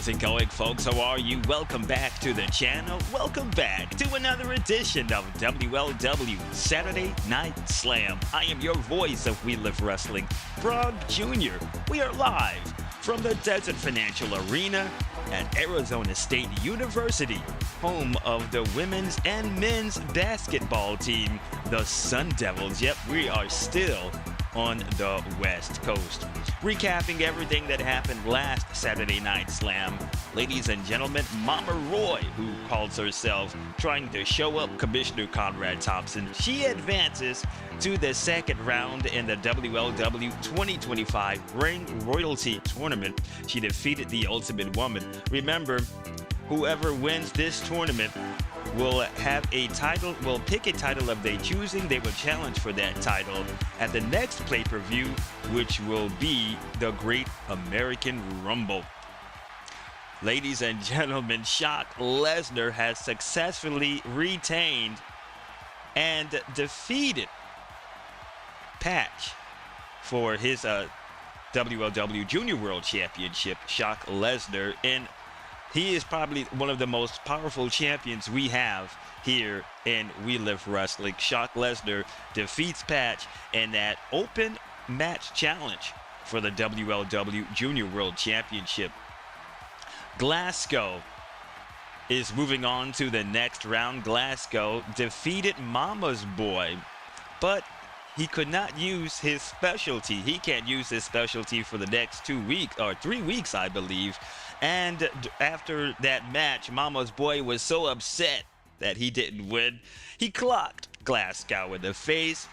How's it going, folks? How are you? Welcome back to the channel. Welcome back to another edition of WLW Saturday Night Slam. I am your voice of We Live Wrestling, Frog Jr. We are live from the Desert Financial Arena at Arizona State University, home of the women's and men's basketball team, the Sun Devils. Yep, we are still on the West Coast. Recapping everything that happened last Saturday Night Slam, ladies and gentlemen, Mama Roy, who calls herself trying to show up Commissioner Conrad Thompson, she advances to the second round in the WLW 2025 Ring Royalty Tournament. She defeated the Ultimate Woman. Remember, whoever wins this tournament will have a title, will pick a title of their choosing. They will challenge for that title at the next pay-per-view, which will be the Great American Rumble. Ladies and gentlemen, Shock LEZNAR has successfully retained and defeated Patch for his WLW Junior World Championship. Shock LEZNAR, and he is probably one of the most powerful champions we have here in We Live Wrestling. Shock LEZNAR defeats Patch in that open match challenge for the WLW Junior World Championship. Glasgow is moving on to the next round. Glasgow defeated Mama's Boy, but he could not use his specialty. He can't use his specialty for the next 2 weeks, or 3 weeks, I believe. And after that match, Mama's Boy was so upset that he didn't win. He clocked Glasgow in the face,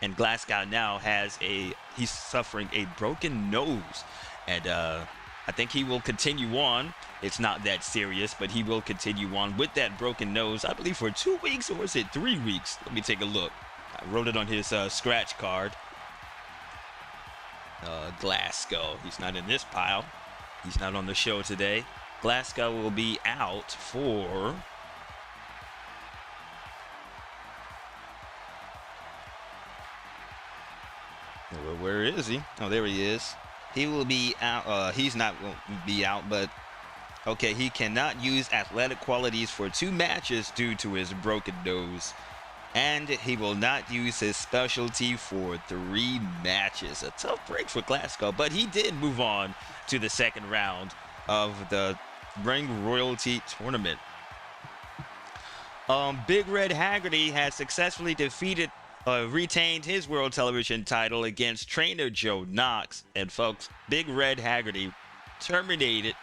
and Glasgow now he's suffering a broken nose. And I think he will continue on. It's not that serious, but he will continue on with that broken nose, I believe for 2 weeks, or is it 3 weeks? Let me take a look. I wrote it on his scratch card. Glasgow, he's not in this pile. He's not on the show today. Glasgow will be out for where is he? Oh, there he is. He will be out. He's not going to be out, but okay, he cannot use athletic qualities for 2 matches due to his broken nose. And he will not use his specialty for 3 matches. A tough break for Glasgow, but he did move on to the second round of the Ring Royalty Tournament. Big Red Haggerty has successfully retained his World Television title against Trainer Joe Knox. And folks, Big Red Haggerty terminated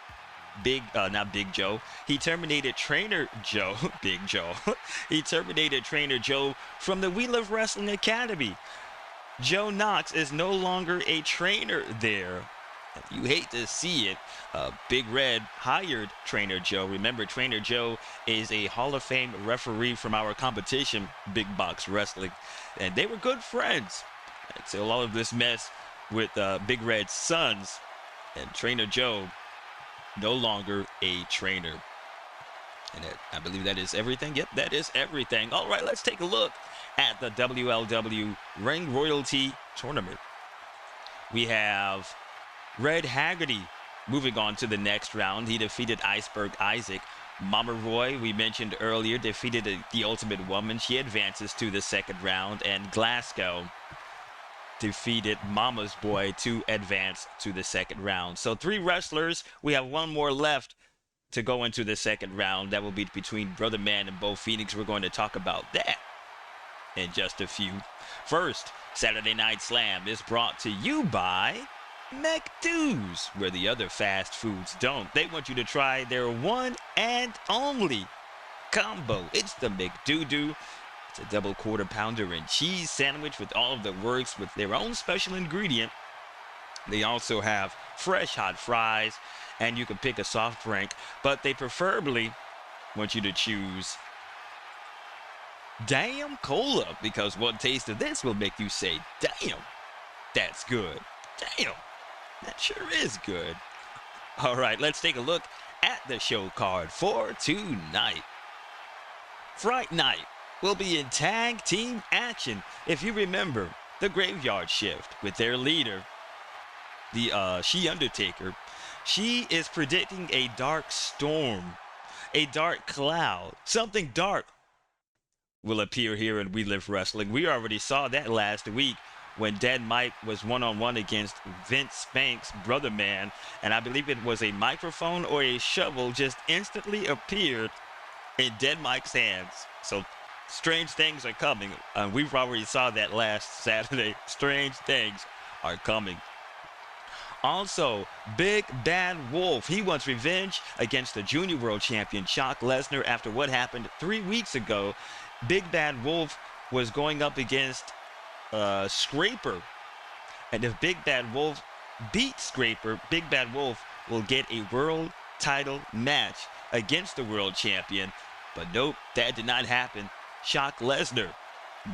He terminated Trainer Joe, Big Joe. He terminated Trainer Joe from the We Live Wrestling Academy. Joe Knox is no longer a trainer there. You hate to see it. Big Red hired Trainer Joe. Remember, Trainer Joe is a Hall of Fame referee from our competition, Big Box Wrestling. And they were good friends until all of this mess with Big Red's sons. And Trainer Joe no longer a trainer. And I believe that is everything. Yep, that is everything. All right, let's take a look at the WLW Ring Royalty Tournament. We have Red Haggerty moving on to the next round. He defeated Iceberg Isaac. Mama Roy, we mentioned earlier, defeated the Ultimate Woman. She advances to the second round. And Glasgow defeated Mama's Boy to advance to the second round. So 3 wrestlers. We have 1 more left to go into the second round. That will be between BRUTHAMAN and Bo Phoenix. We're going to talk about that in just a few. First, Saturday Night Slam is brought to you by McDou's, where the other fast foods don't. They want you to try their one and only combo. It's the McDoo-Doo. It's a double quarter pounder and cheese sandwich with all of the works with their own special ingredient. They also have fresh hot fries, and you can pick a soft drink, but they preferably want you to choose Damn Cola, because one taste of this will make you say, damn, that's good. Damn, that sure is good. All right, let's take a look at the show card for tonight. Fright Night will be in tag team action. If you remember the Graveyard Shift with their leader, the She Undertaker. She is predicting a dark storm, a dark cloud, something dark will appear here in We Live Wrestling. We already saw that last week when Dead Mike was one-on-one against Vince Spank's brother man, and I believe it was a microphone or a shovel just instantly appeared in Dead Mike's hands. So strange things are coming. We've already saw that last Saturday. Strange things are coming. Also, Big Bad Wolf, he wants revenge against the Junior World Champion Brock Lesnar after what happened 3 weeks ago. Big Bad Wolf was going up against Scraper. And if Big Bad Wolf beats Scraper, Big Bad Wolf will get a world title match against the world champion. But nope, that did not happen. Brock Lesnar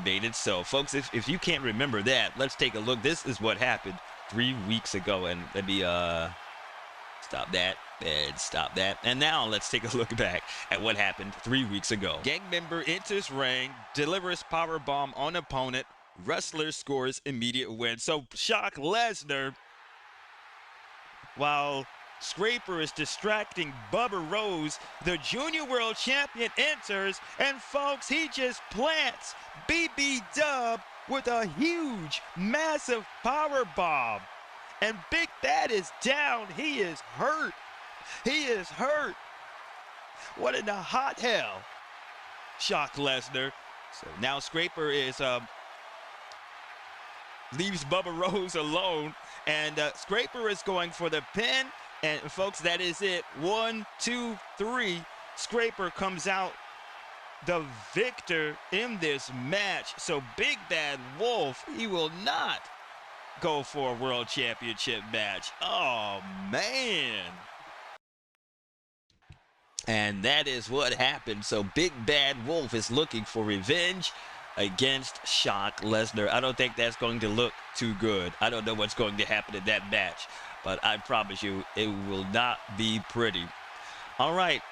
made it so. Folks, if you can't remember that, let's take a look. This is what happened 3 weeks ago. And let me stop that and stop that. And now let's take a look back at what happened 3 weeks ago. Gang member enters ring, delivers power bomb on opponent. Wrestler scores immediate win. So Brock Lesnar, while Scraper is distracting Bubba Rose, the Junior World Champion enters, and folks, he just plants BB Dub with a huge, massive power bomb. And Big Bad is down. He is hurt. He is hurt. What in the hot hell? Brock Lesnar. So now Scraper is leaves Bubba Rose alone, and Scraper is going for the pin. And folks, that is it. 1, 2, 3. Scraper comes out the victor in this match. So Big Bad Wolf, he will not go for a world championship match. Oh, man. And that is what happened. So Big Bad Wolf is looking for revenge against Brock Lesnar. I don't think that's going to look too good. I don't know what's going to happen in that match, but I promise you it will not be pretty. All right,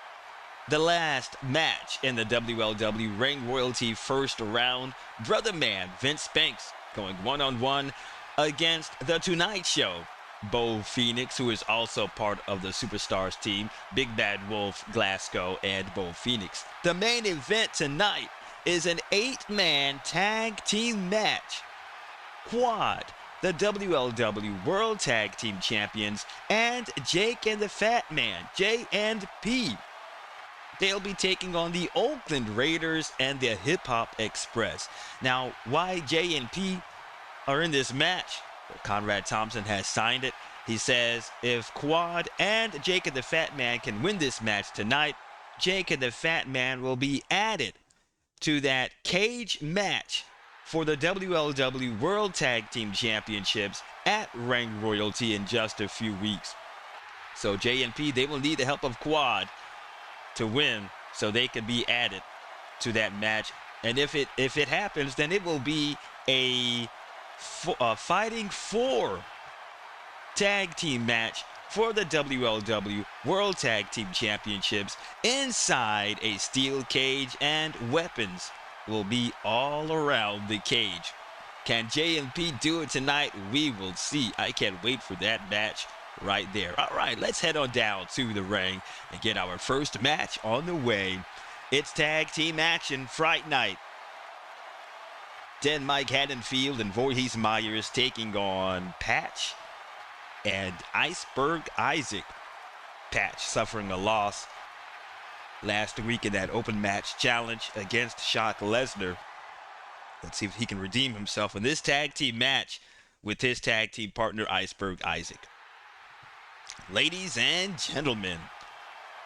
the last match in the WLW Ring Royalty first round. Brother Man Vince Banks going one-on-one against the Tonite Show. Bo Phoenix, who is also part of the Superstars team, Big Bad Wolf, Glasgow, and Bo Phoenix. The main event tonight is an 8-man tag team match. Quad, the WLW World Tag Team Champions, and Jake and the Fat Man, J&P. They'll be taking on the Oakland Raiders and the Hip Hop Express. Now, why J&P are in this match? Well, Conrad Thompson has signed it. He says if Quad and Jake and the Fat Man can win this match tonight, Jake and the Fat Man will be added to that cage match for the WLW World Tag Team Championships at Ring Royalty in just a few weeks. So J&P, they will need the help of Quad to win so they can be added to that match. And if it happens, then it will be a Fighting 4 tag team match for the WLW World Tag Team Championships inside a steel cage, and weapons will be all around the cage. Can J&P do it tonight? We will see. I can't wait for that match right there. All right, let's head on down to the ring and get our first match on the way. It's tag team action, Fright Night. Mike Haddonfield and Voorhees Myers taking on Patch and Iceberg Isaac. Patch suffering a loss last week in that open match challenge against Brock Lesnar. Let's see if he can redeem himself in this tag team match with his tag team partner Iceberg Isaac. Ladies and gentlemen,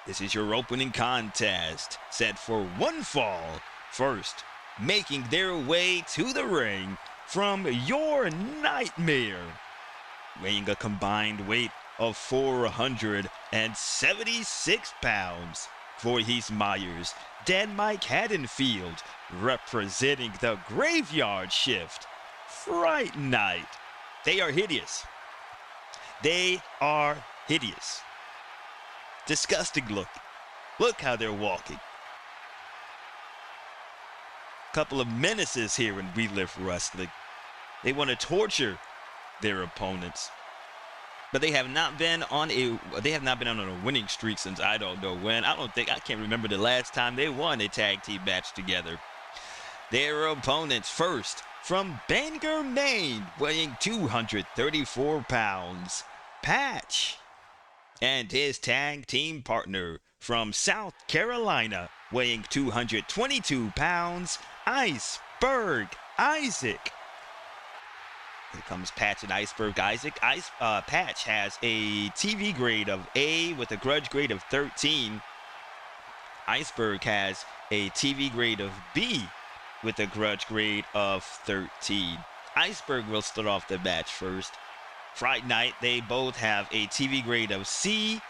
this is your opening contest set for one fall. First, making their way to the ring from your nightmare, weighing a combined weight of 476 pounds, Voorhees Myers, Mike Haddonfield, representing the Graveyard Shift, Fright Night. They are hideous. They are hideous. Disgusting looking. Look how they're walking. Couple of menaces here in We Live Wrestling. They want to torture their opponents. but they have not been on a winning streak since I don't know when. I can't remember the last time they won a tag team match together. Their opponents first from Bangor, Maine, weighing 234 pounds, Patch, and his tag team partner from South Carolina, weighing 222 pounds, ICEBERG Isaac. Here comes Patch and ICEBERG Isaac. Patch has a TV grade of A with a grudge grade of 13. ICEBERG has a TV grade of B with a grudge grade of 13. ICEBERG will start off the match first. Fright Night, they both have a TV grade of C,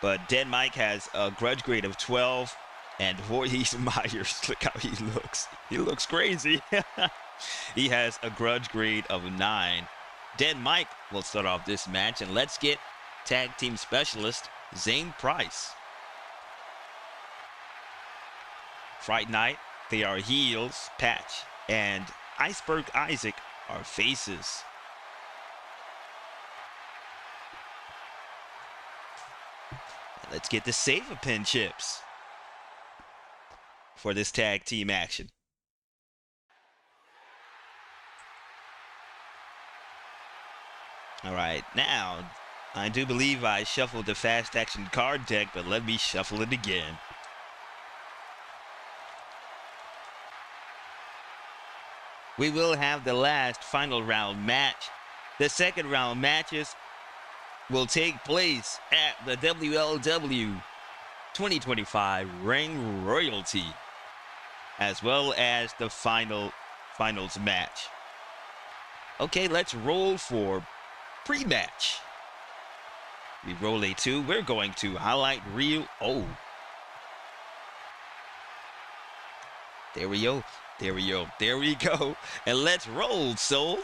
but Dead Mike has a grudge grade of 12. And Voorhees Myers, look how he looks. He looks crazy. He has a grudge grade of 9. Dead Mike will start off this match, and let's get tag team specialist Zane Price. Fright Night, they are heels. Patch and ICEBERG Isaac are faces. And let's get the save-a-pin chips for this tag team action. All right, now I do believe I shuffled the fast action card deck, but let me shuffle it again. We will have the last final round match. The second round matches will take place at the WLW 2025 Ring Royalty, as well as the finals match. Okay, let's roll for pre-match. We roll a 2. We're going to highlight reel. Oh, there we go. There we go. There we go. And let's roll, soul.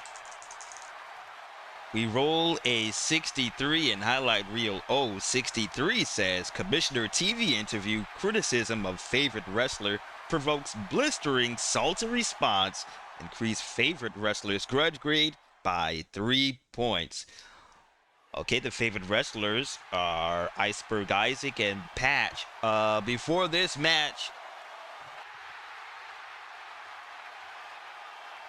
We roll a 63 and highlight reel. Oh, 63 says Commissioner TV interview criticism of favorite wrestler provokes blistering salty response. Increase favorite wrestler's grudge grade by 3 points. Okay, the favorite wrestlers are ICEBERG Isaac and Patch. Before this match,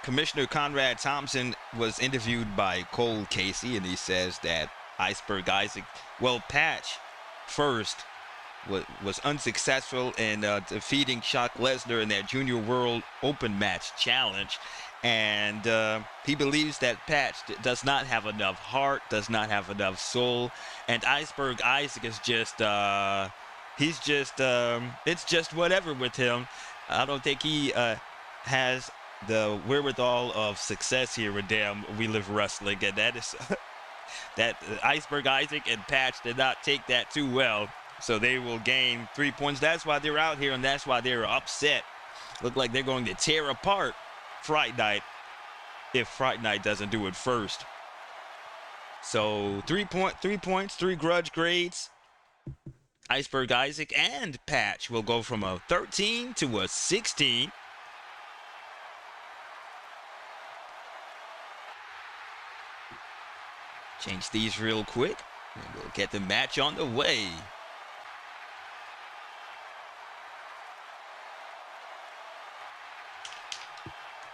Commissioner Conrad Thompson was interviewed by Cole Casey, and he says that ICEBERG Isaac, well, Patch first was unsuccessful in defeating Shock Lesnar in that Junior World Open Match Challenge. And he believes that Patch does not have enough heart, does not have enough soul. And ICEBERG Isaac is just, it's just whatever with him. I don't think he has the wherewithal of success here with Damn We Live Wrestling. And that is, that ICEBERG Isaac and Patch did not take that too well. So they will gain 3 points. That's why they're out here, and that's why they're upset. Look like they're going to tear apart Fright Night if Fright Night doesn't do it first. So 3 points, 3 grudge grades. ICEBERG Isaac and Patch will go from a 13 to a 16. Change these real quick, and we'll get the match on the way.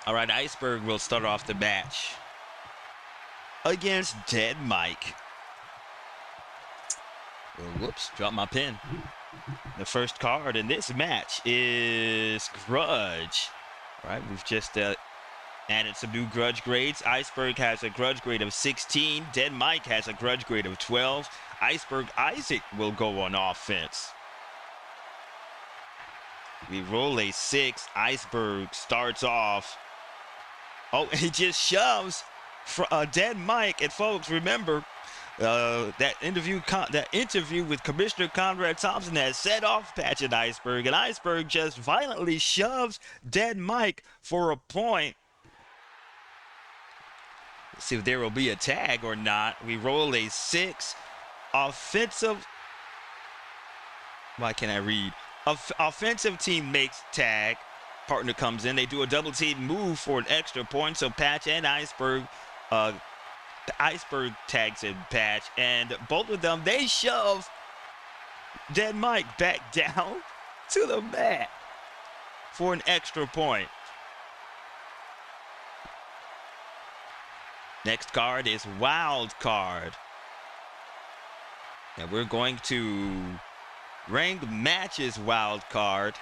All right, ICEBERG will start off the match against Dead Mike. Oh, whoops, dropped my pen. The first card in this match is Grudge. All right, we've just added some new grudge grades. ICEBERG has a grudge grade of 16. Dead Mike has a grudge grade of 12. ICEBERG Isaac will go on offense. We roll a 6. ICEBERG starts off. Oh, he just shoves Dead Mike. And folks, remember that interview with Commissioner Conrad Thompson has set off Patch and ICEBERG, and ICEBERG just violently shoves Dead Mike for a point. Let's see if there will be a tag or not. We roll a 6. Offensive. Why can't I read? Offensive team makes tag. Partner comes in. They do a double team move for an extra point. So Patch and ICEBERG The Iceberg tags in Patch, and both of them, they shove Dead Mike back down to the mat for an extra point. Next card is Wild Card. And we're going to rank matches Wild Card.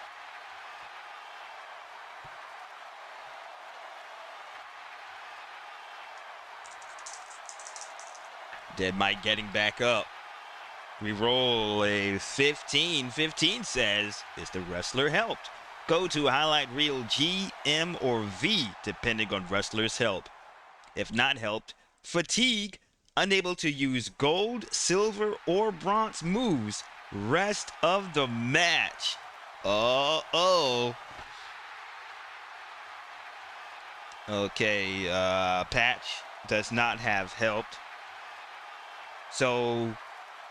Dead Mike getting back up. We roll a 15. 15 says, is the wrestler helped? Go to highlight reel G, M, or V, depending on wrestler's help. If not helped, fatigue, unable to use gold, silver, or bronze moves rest of the match. Uh-oh. Okay, Patch does not have helped. So,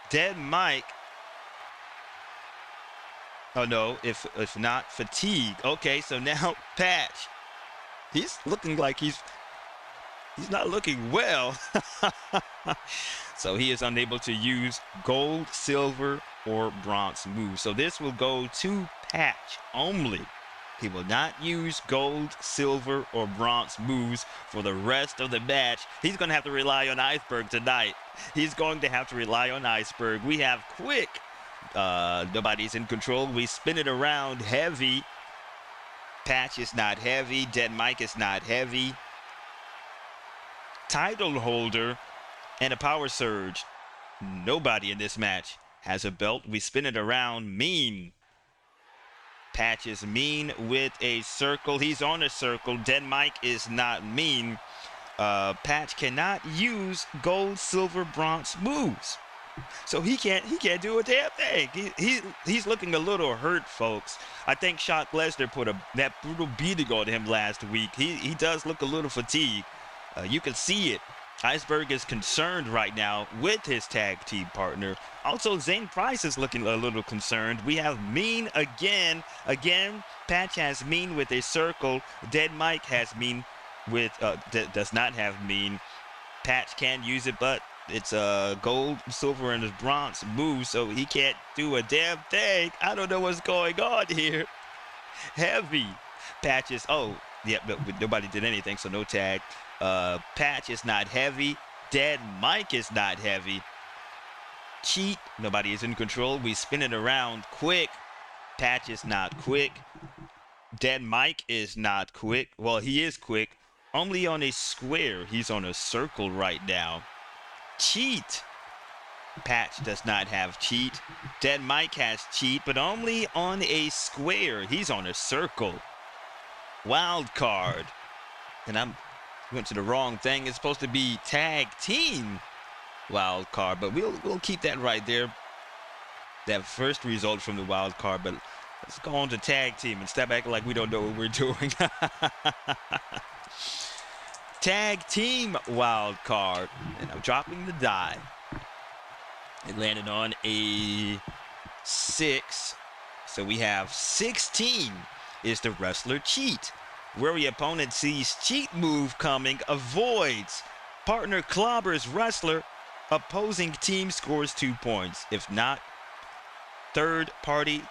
Dead Mike. Oh no, if not fatigue. Okay, so now Patch. He's looking like he's not looking well. So he is unable to use gold, silver, or bronze moves. So this will go to Patch only. He will not use gold, silver, or bronze moves for the rest of the match. He's going to have to rely on Iceberg tonight. He's going to have to rely on Iceberg. We have quick. Nobody's in control. We spin it around heavy. Patch is not heavy. Dead Mike is not heavy. Title holder and a power surge. Nobody in this match has a belt. We spin it around mean. Patch is mean with a circle. He's on a circle. Dead Mike is not mean. Patch cannot use gold, silver, bronze moves. So he can't do a damn thing. He's looking a little hurt, folks. I think LEZNAR put that brutal beating on him last week. He does look a little fatigued. You can see it. Iceberg is concerned right now with his tag team partner. Also, Zane Price is looking a little concerned. We have mean again. Again, Patch has mean with a circle. Dead Mike has mean with does not have mean. Patch can use it, but it's gold, silver, and bronze move, so he can't do a damn thing. I don't know what's going on here. Heavy. Patch is, oh, yeah, but nobody did anything, so no tag. Patch is not heavy. Dead Mike is not heavy. Cheat. Nobody is in control. We spin it around quick. Patch is not quick. Dead Mike is not quick. Well, he is quick. Only on a square. He's on a circle right now. Cheat. Patch does not have cheat. Dead Mike has cheat, but only on a square. He's on a circle. Wild card. And I went to the wrong thing. It's supposed to be tag team wild card, but we'll keep that right there. That first result from the wild card, but let's go on to tag team and step back like we don't know what we're doing. Tag team wild card, and I'm dropping the die. It landed on a 6, so we have 16 is the wrestler cheat. Where the opponent sees cheat move coming, avoids. Partner clobbers wrestler, opposing team scores 2 points. If not, third party,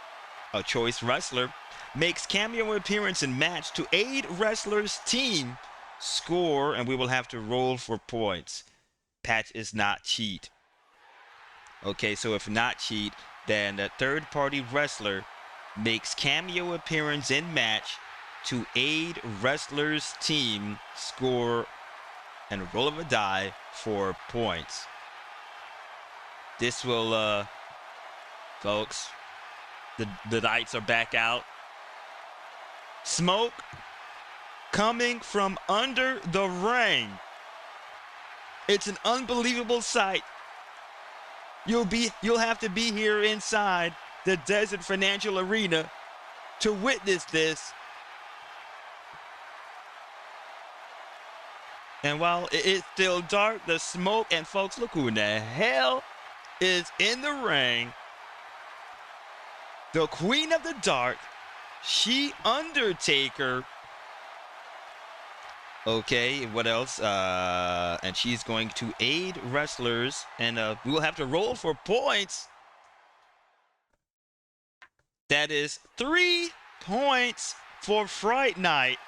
a choice wrestler, makes cameo appearance in match to aid wrestler's team score, and we will have to roll for points. Patch is not cheat. Okay, so if not cheat, then the third party wrestler makes cameo appearance in match to aid wrestler's team score and a roll of a die for points. This will, folks, the lights are back out. Smoke coming from under the ring. It's an unbelievable sight. You'll have to be here inside the Desert Financial Arena to witness this. And while it's still dark, the smoke, and folks, look who in the hell is in the ring. The Queen of the Dark, She Undertaker. Okay, what else? And she's going to aid wrestlers, and we will have to roll for points. That is 3 points for Fright Night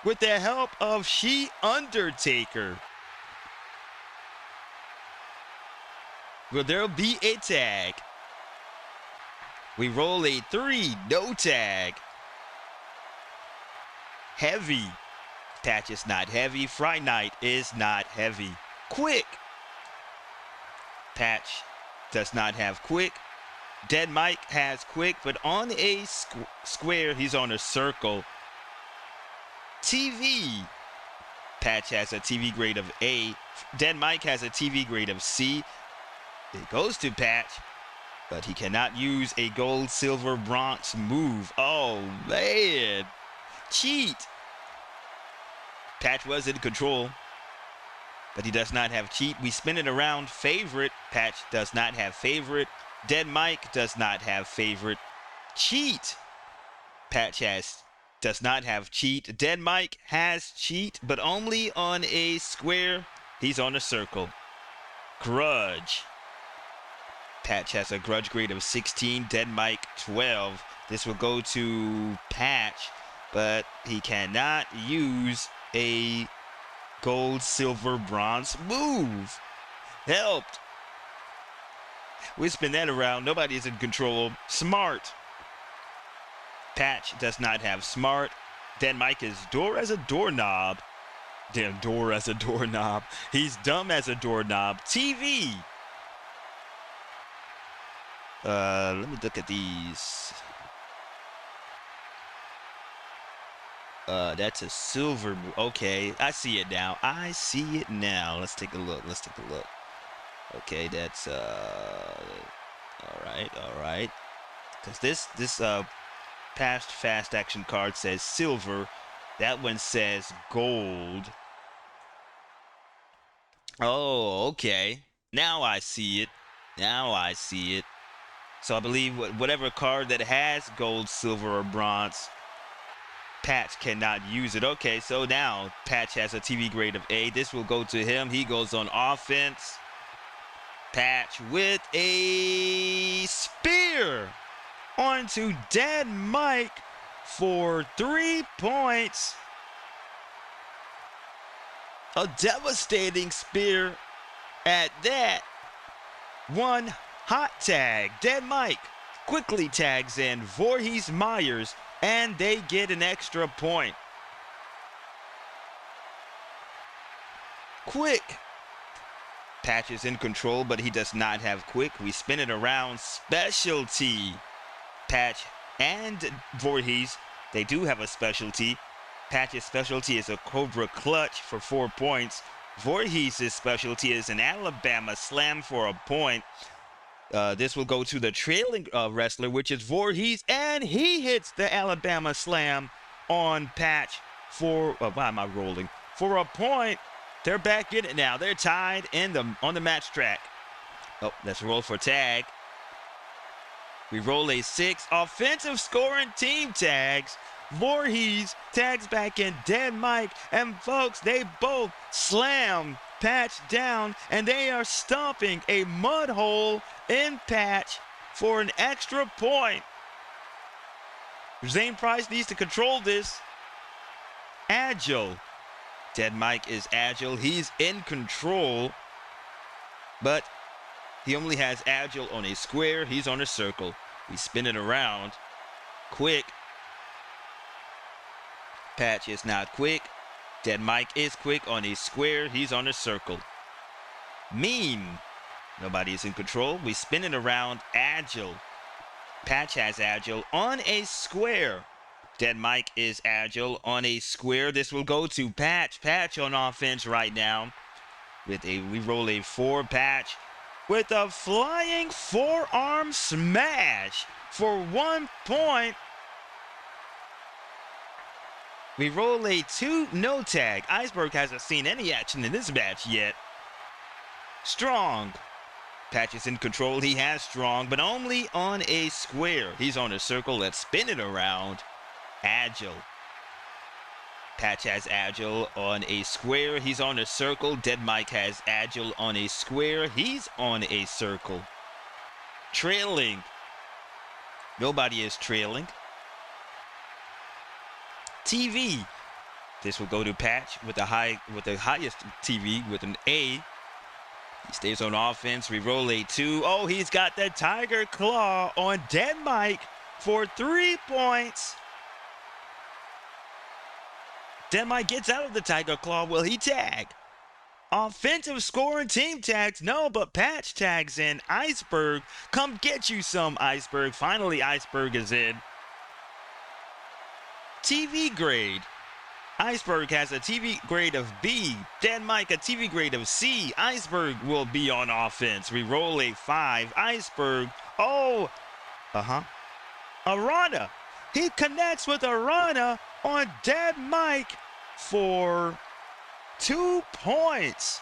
with the help of She Undertaker. Will there be a tag? We roll a 3, no tag. Heavy. Patch is not heavy. Fright Night is not heavy. Quick. Patch does not have quick. Dead Mike has quick, but on a square, he's on a circle. TV. Patch has a TV grade of A. Dead Mike has a TV grade of C. It goes to Patch, but he cannot use a gold, silver, bronze move. Oh, man. Cheat. Patch was in control, but he does not have cheat. We spin it around. Favorite. Patch does not have favorite. Dead Mike does not have favorite. Cheat. Patch does not have cheat. Dead Mike has cheat, but only on a square. He's on a circle. Grudge. Patch has a grudge grade of 16. Dead Mike 12. This will go to Patch, but he cannot use a gold, silver, bronze move. Helped. We spin that around. Nobody is in control. Smart. Patch does not have smart. Dead Mike is door as a doorknob. Damn, door as a doorknob. He's dumb as a doorknob. TV. Let me look at these. That's a silver. Okay, I see it now. I see it now. Let's take a look. Let's take a look. Okay, that's all right. Because this past fast action card says silver. That one says gold. Oh, okay. Now I see it. Now I see it. So I believe whatever card that has gold, silver, or bronze, Patch cannot use it. Okay, so now Patch has a TV grade of A. This will go to him. He goes on offense. Patch with a spear onto Dead Mike for 3 points. A devastating spear at that. One hot tag. Dead Mike quickly tags in Voorhees Myers, and they get an extra point. Quick. Patch is in control, but he does not have quick. We spin it around. Specialty. Patch and Voorhees, they do have a specialty. Patch's specialty is a Cobra Clutch for 4 points. Voorhees' specialty is an Alabama Slam for a point. This will go to the trailing wrestler, which is Voorhees, and he hits the Alabama Slam on Patch for, why am I rolling? For a point. They're back in it now. They're tied on the match track. Oh, let's roll for tag. We roll a 6. Offensive scoring team tags. Voorhees tags back in Dead Mike. And folks, they both slam Patch down, and they are stomping a mud hole in Patch for an extra point. Zane Price needs to control this. Agile. Dead Mike is agile. He's in control, but he only has agile on a square. He's on a circle. We spin it around. Quick. Patch is not quick. Dead Mike is quick on a square. He's on a circle. Mean. Nobody is in control. We spin it around. Agile. Patch has agile on a square. Dead Mike is agile on a square. This will go to Patch. Patch on offense right now. We roll a 4. Patch with a flying forearm smash for 1 point. We roll a 2, no tag. Iceberg hasn't seen any action in this match yet. Strong. Patch is in control. He has strong, but only on a square. He's on a circle. Let's spin it around. Agile. Patch has agile on a square. He's on a circle. Dead Mike has agile on a square. He's on a circle. Trailing. Nobody is trailing. TV. This will go to Patch with the highest TV with an A. He stays on offense. We roll a 2. Oh, he's got the Tiger Claw on Dead Mike for 3 points. Dead Mike gets out of the Tiger Claw. Will he tag? Offensive score and team tags. No, but Patch tags in. Iceberg. Come get you some, Iceberg. Finally, Iceberg is in. TV grade. Iceberg has a TV grade of B. Dead Mike a TV grade of C. Iceberg will be on offense. We roll a 5. Iceberg. Oh. Arana. He connects with Arana on Dead Mike for 2 points.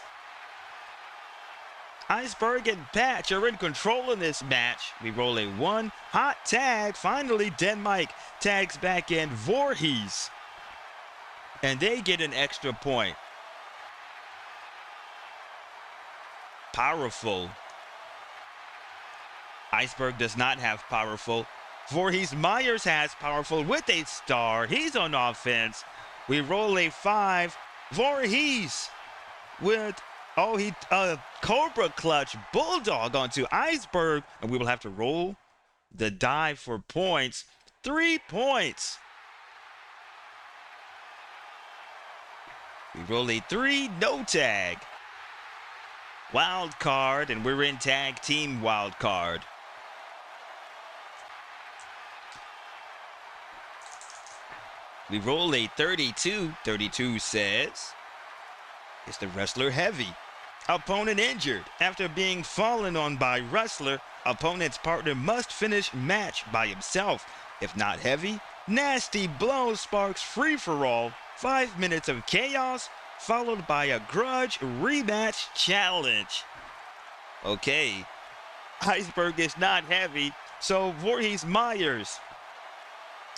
Iceberg and Patch are in control in this match. We roll a 1. Hot tag. Finally, Dead Mike tags back in Voorhees. And they get an extra point. Powerful. Iceberg does not have powerful. Voorhees Myers has powerful with a star. He's on offense. We roll a 5. Voorhees with, Cobra Clutch Bulldog onto Iceberg. And we will have to roll the die for points. 3 points. We roll a 3, no tag. Wild card, and we're in tag team wild card. We roll a 32. 32 says, is the wrestler heavy? Opponent injured. After being fallen on by wrestler, opponent's partner must finish match by himself. If not heavy, nasty blow sparks free-for-all. 5 minutes of chaos, followed by a grudge rematch challenge. Okay, Iceberg is not heavy, so Voorhees Myers.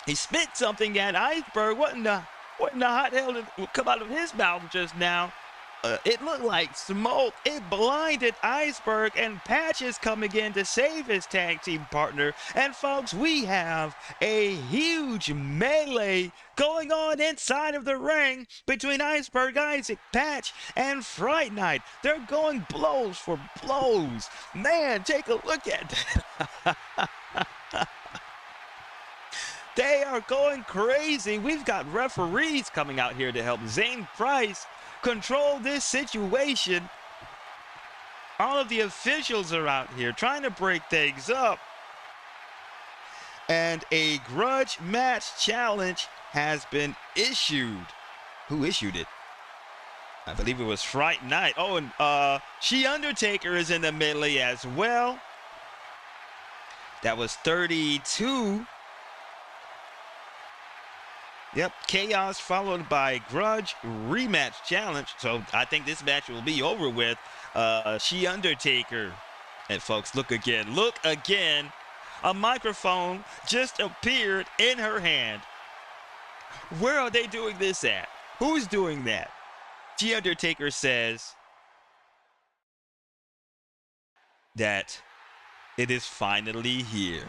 He spit something at Iceberg. What in the hot hell did come out of his mouth just now? It looked like smoke. It blinded Iceberg, and Patch is coming in to save his tag team partner. And folks, we have a huge melee going on inside of the ring between Iceberg, Isaac, Patch, and Fright Night. They're going blows for blows. Man, take a look at that. They are going crazy. We've got referees coming out here to help Zane Price control this situation. All of the officials are out here trying to break things up. And a grudge match challenge has been issued. Who issued it? I believe it was Fright Night. Oh, and She Undertaker is in the melee as well. That was 32. Yep, chaos followed by grudge rematch challenge. So I think this match will be over with. She Undertaker. And folks, look again. Look again. A microphone just appeared in her hand. Where are they doing this at? Who's doing that? She Undertaker says that it is finally here.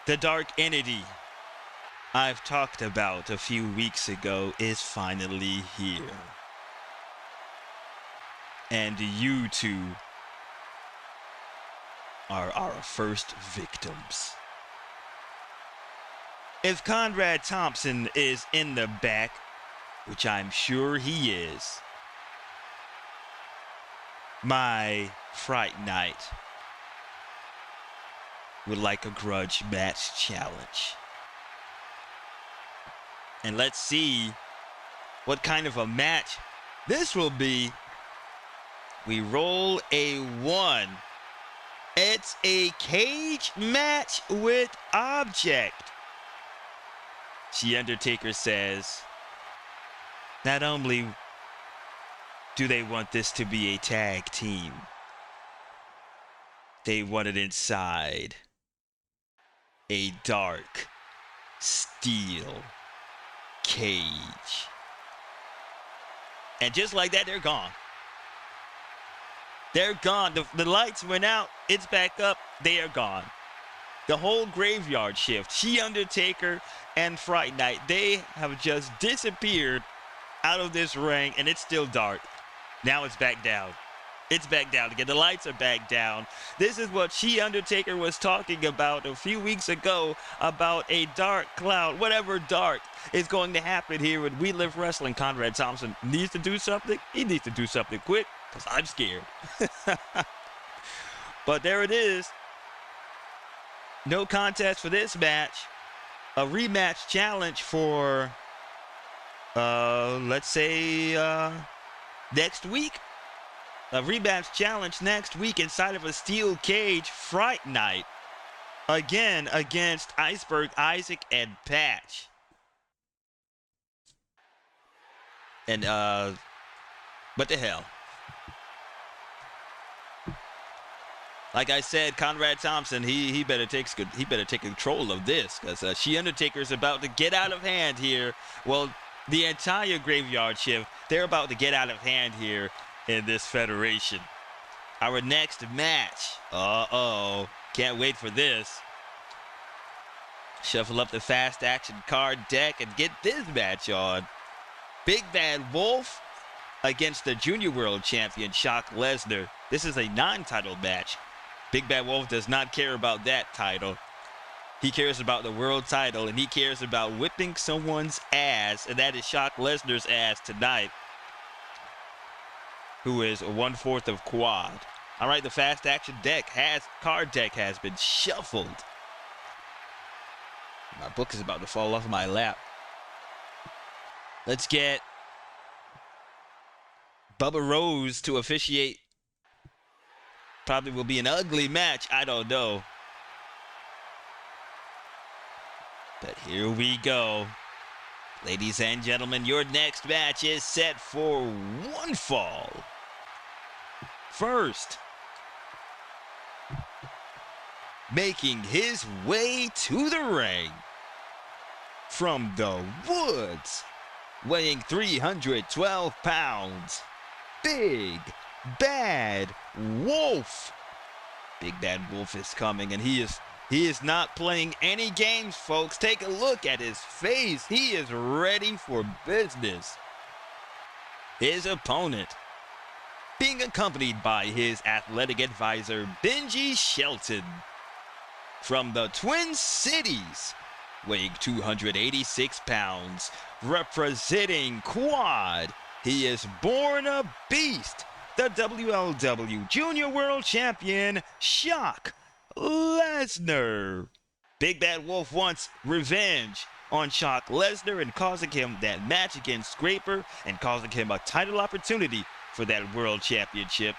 The dark entity I've talked about a few weeks ago is finally here. And you two are our first victims. If Conrad Thompson is in the back, which I'm sure he is, my Fright Night would like a grudge match challenge. And let's see what kind of a match this will be. We roll a 1. It's a cage match with object. She Undertaker says, not only do they want this to be a tag team, they want it inside a dark steel cage. And just like that, they're gone. They're gone. The lights went out. It's back up. They are gone. The whole graveyard shift, She Undertaker and Fright Night, they have just disappeared out of this ring, and it's still dark. Now it's back down. It's back down again. The lights are back down. This is what She Undertaker was talking about a few weeks ago, about a dark cloud. Whatever dark is going to happen here with We Live Wrestling. Conrad Thompson needs to do something. He needs to do something quick, because I'm scared. But there it is. No contest for this match. A rematch challenge for, let's say, next week. A rematch challenge next week inside of a steel cage. Fright Night. Again against Iceberg, Isaac, and Patch. And, what the hell? Like I said, Conrad Thompson, he better take control of this, because She Undertaker's about to get out of hand here. Well, the entire graveyard shift, they're about to get out of hand here in this federation. Our next match. Uh-oh. Can't wait for this. Shuffle up the fast action card deck and get this match on. Big Bad Wolf against the Junior World Champion, Brock Lesnar. This is a non-title match. Big Bad Wolf does not care about that title. He cares about the world title, and he cares about whipping someone's ass, and that is Brock Lesnar's ass tonight, who is 1/4 of quad. All right, the fast action card deck has been shuffled. My book is about to fall off my lap. Let's get Bubba Rose to officiate. Probably will be an ugly match. I don't know. But here we go. Ladies and gentlemen, your next match is set for one fall. First, making his way to the ring from the woods, weighing 312 pounds, Big Bad Wolf. Big Bad Wolf is coming, and he is not playing any games, folks. Take a look at his face. He is ready for business. His opponent, being accompanied by his athletic advisor, Benji Shelton, from the Twin Cities, weighing 286 pounds, representing Quad. He is born a beast, the WLW Junior World Champion, Brock Lesnar. Big Bad Wolf wants revenge on Brock Lesnar and causing him that match against Scraper and causing him a title opportunity for that World Championship.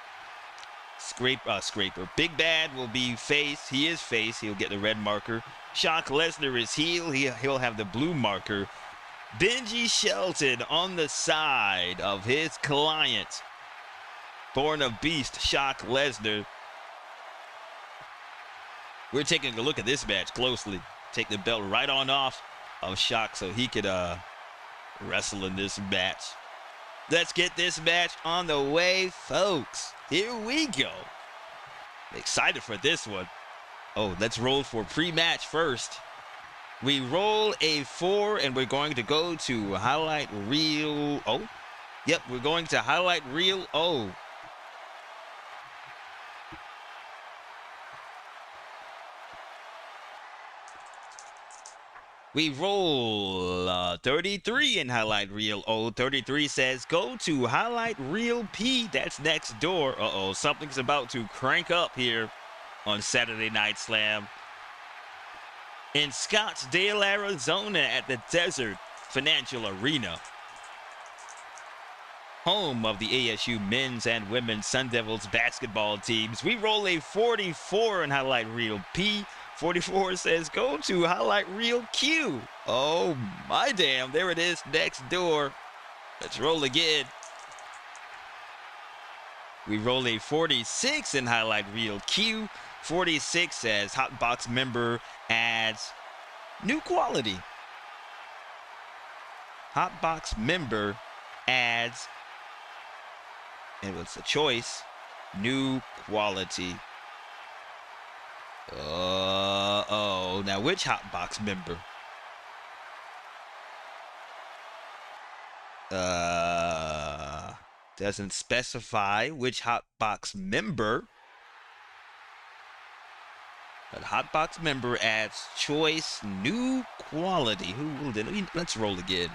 Scraper. Big Bad will be face. He is face. He'll get the red marker. Brock Lesnar is heel. He'll have the blue marker. Benji Shelton on the side of his client, born a beast, Brock Lesnar. We're taking a look at this match closely. Take the belt right on off of Brock so he could wrestle in this match. Let's get this match on the way, folks. Here we go. I'm excited for this one. Oh, let's roll for pre-match first. We roll a 4, and we're going to go to highlight reel. Oh, yep, we're going to highlight reel. Oh. We roll 33 in highlight reel O. 33 says go to highlight reel P. That's next door. Uh-oh, something's about to crank up here on Saturday Night Slam in Scottsdale, Arizona at the Desert Financial Arena, home of the ASU men's and women's Sun Devils basketball teams. We roll a 44 in highlight reel P. 44 says go to highlight reel Q. Oh my damn, there it is next door. Let's roll again. We roll a 46 in highlight reel Q. 46 says Hotbox member adds new quality. Hotbox member adds, and it's a choice, new quality. Oh, now which Hotbox member? Doesn't specify which Hotbox member. But Hotbox member adds choice, new quality. Who will then? Let's roll again.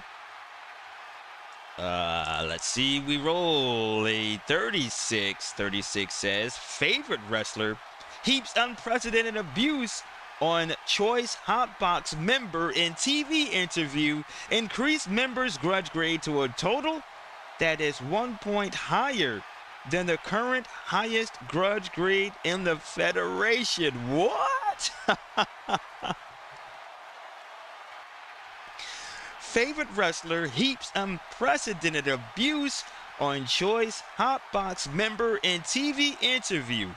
Let's see. We roll a 36. 36 says favorite wrestler heaps unprecedented abuse on choice Hotbox member in TV interview. Increase members grudge grade to a total that is 1 point higher than the current highest grudge grade in the Federation. What? Favorite wrestler heaps unprecedented abuse on choice Hotbox member in TV interview.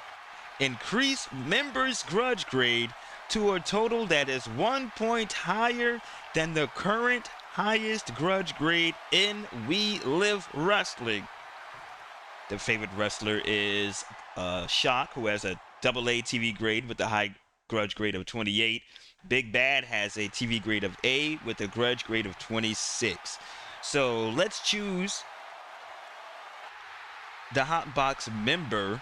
Increase members grudge grade to a total that is 1 point higher than the current highest grudge grade in We Live Wrestling. The favorite wrestler is Shock, who has a AA TV grade with a high grudge grade of 28. Big Bad has a TV grade of A with a grudge grade of 26. So let's choose the Hotbox member.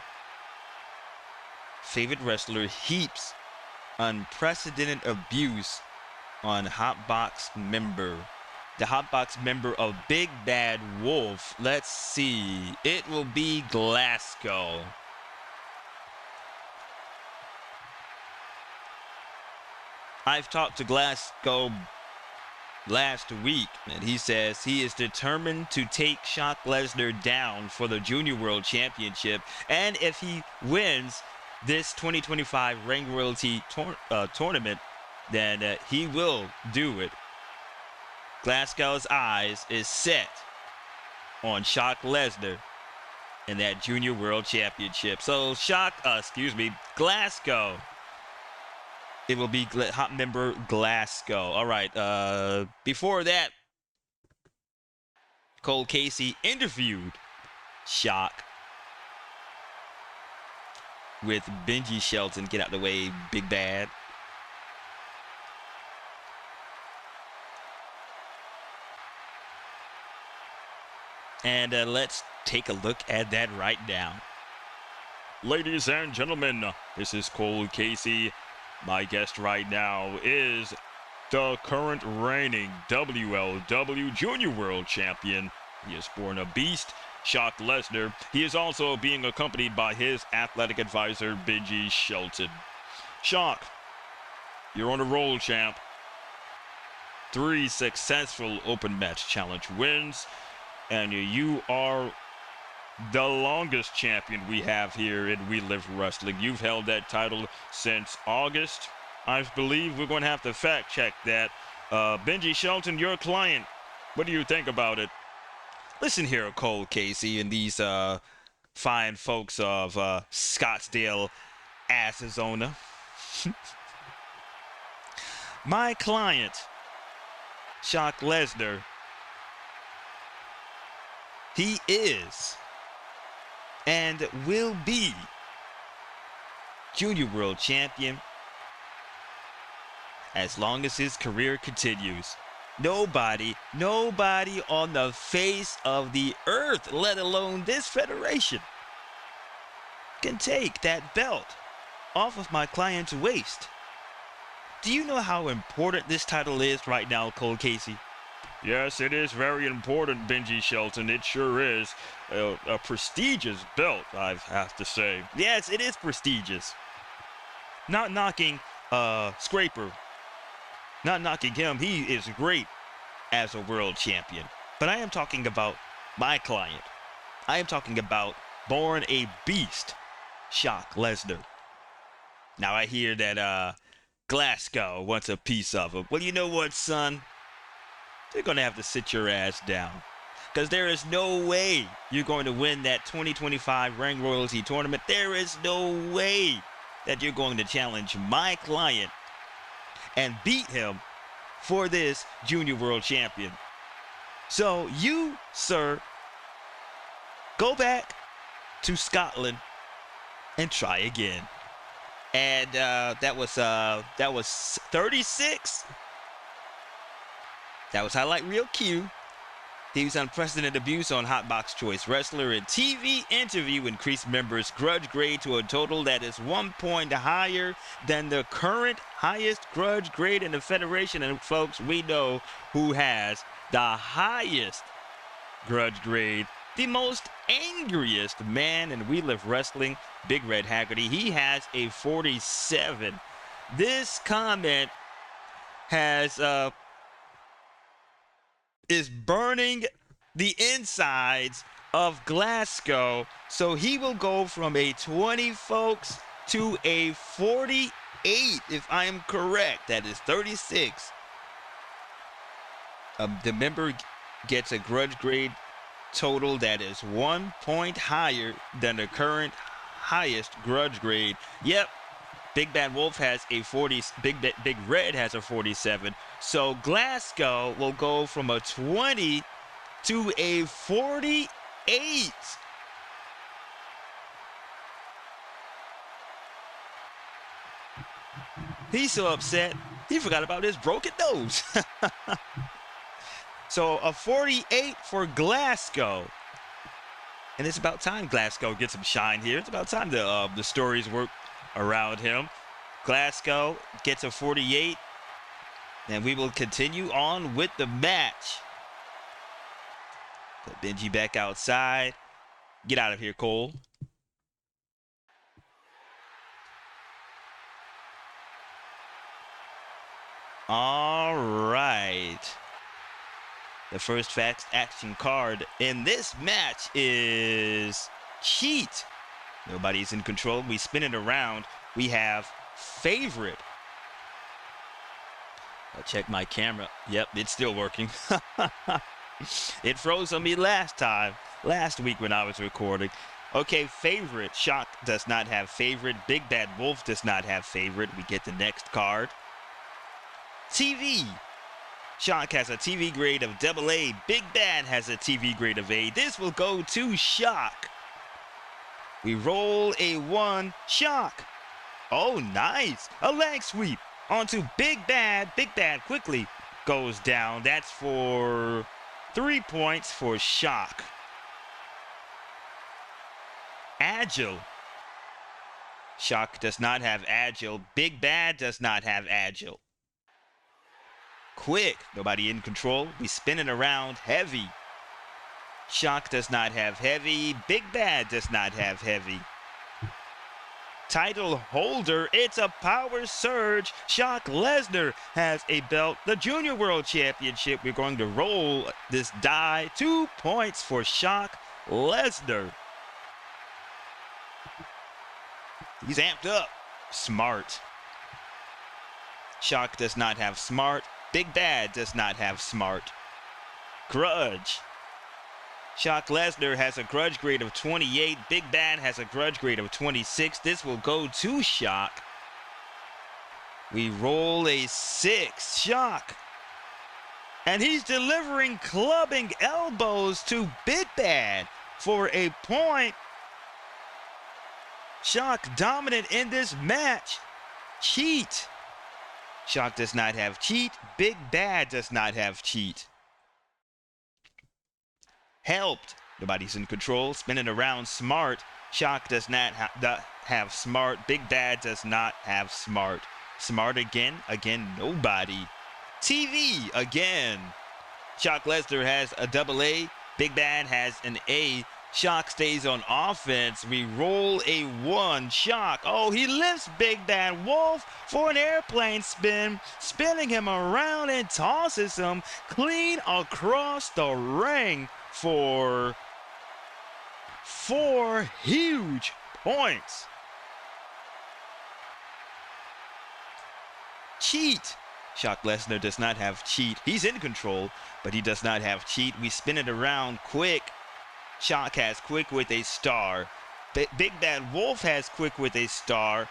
Favorite wrestler heaps unprecedented abuse on Hotbox member. The Hotbox member of Big Bad Wolf. Let's see. It will be Glasgow. I've talked to Glasgow last week, and he says he is determined to take Shock Lesnar down for the Junior World Championship, and if he wins this 2025 Ring Royalty tournament, then he will do it. Glasgow's eyes is set on Shock Lesnar in that Junior World Championship. So Glasgow. It will be hot member Glasgow. All right. Before that, Cole Casey interviewed Shock with Benji Shelton. Get out the way, Big Bad. And let's take a look at that right now. Ladies and gentlemen, this is Cole Casey. My guest right now is the current reigning WLW Junior World Champion. He is born a beast, Shock Lesnar. He is also being accompanied by his athletic advisor, Benji Shelton. Shock, you're on a roll, champ. 3 successful open match challenge wins, and you are the longest champion we have here in We Live Wrestling. You've held that title since August. I believe we're going to have to fact check that. Benji Shelton, your client, what do you think about it? Listen here, Cole Casey and these fine folks of Scottsdale, Arizona. My client, Shock Lesnar, he is and will be Junior World Champion as long as his career continues. Nobody on the face of the earth, let alone this federation, can take that belt off of my client's waist. Do you know how important this title is right now, Cole Casey? Yes, it is very important, Benji Shelton. It sure is. A prestigious belt, I have to say. Yes, it is prestigious. Not knocking Scraper. Not knocking him. He is great as a world champion. But I am talking about my client. I am talking about born a beast, Shock Lesnar. Now I hear that Glasgow wants a piece of him. Well, you know what, son? You're going to have to sit your ass down, because there is no way you're going to win that 2025 Ring Royalty tournament. There is no way that you're going to challenge my client and beat him for this Junior World Champion. So you, sir, go back to Scotland and try again. And that was 36. That was Highlight Reel Q. He was unprecedented abuse on Hotbox Choice Wrestler in TV interview increased members' grudge grade to a total that is 1 point higher than the current highest grudge grade in the Federation. And folks, we know who has the highest grudge grade, the most angriest man in We Live Wrestling, Big Red Haggerty. He has a 47. This comment has is burning the insides of Glasgow. So he will go from a 20, folks, to a 48, if I am correct. That is 36. The member gets a grudge grade total that is 1 point higher than the current highest grudge grade. Yep. Big Bad Wolf has a 40. Big Red has a 47. So Glasgow will go from a 20 to a 48. He's so upset, he forgot about his broken nose. So a 48 for Glasgow. And it's about time Glasgow gets some shine here. It's about time the stories work around him. Glasgow gets a 48. And we will continue on with the match. Put Benji back outside. Get out of here, Cole. All right. The first fast action card in this match is Cheat. Nobody's in control. We spin it around. We have Favorite. I'll check my camera. Yep, it's still working. It froze on me last week when I was recording. Okay, Favorite. Shock does not have Favorite. Big Bad Wolf does not have Favorite. We get the next card. TV. Shock has a TV grade of AA. Big Bad has a TV grade of A. This will go to Shock. We roll a 1. Shock. Oh, nice. A leg sweep onto Big Bad. Big Bad quickly goes down. That's for 3 points for Shock. Agile. Shock does not have Agile. Big Bad does not have Agile. Quick. Nobody in control. We spin it around. Heavy. Shock does not have Heavy. Big Bad does not have Heavy. Title holder. It's a Power Surge. Shock LEZNAR has a belt. The Junior World Championship. We're going to roll this die. 2 points for Shock LEZNAR. He's amped up. Smart. Shock does not have Smart. Big Bad does not have Smart. Grudge. Shock LEZNAR has a grudge grade of 28. Big Bad has a grudge grade of 26. This will go to Shock. We roll a 6. Shock. And he's delivering clubbing elbows to Big Bad for a point. Shock dominant in this match. Cheat. Shock does not have Cheat. Big Bad does not have Cheat. Helped. Nobody's in control. Spinning around. Smart. Shock does not have Smart. Big Bad does not have Smart. Smart again. Again, nobody. TV again. Shock LEZNAR has a AA. Big Bad has an A. Shock stays on offense. We roll a 1. Shock. Oh, he lifts Big Bad Wolf for an airplane spin, spinning him around and tosses him clean across the ring for 4 huge points. Cheat. Shock LEZNAR does not have Cheat. He's in control, but he does not have Cheat. We spin it around quick. Shock has Quick with a star. Big Bad Wolf has Quick with a star.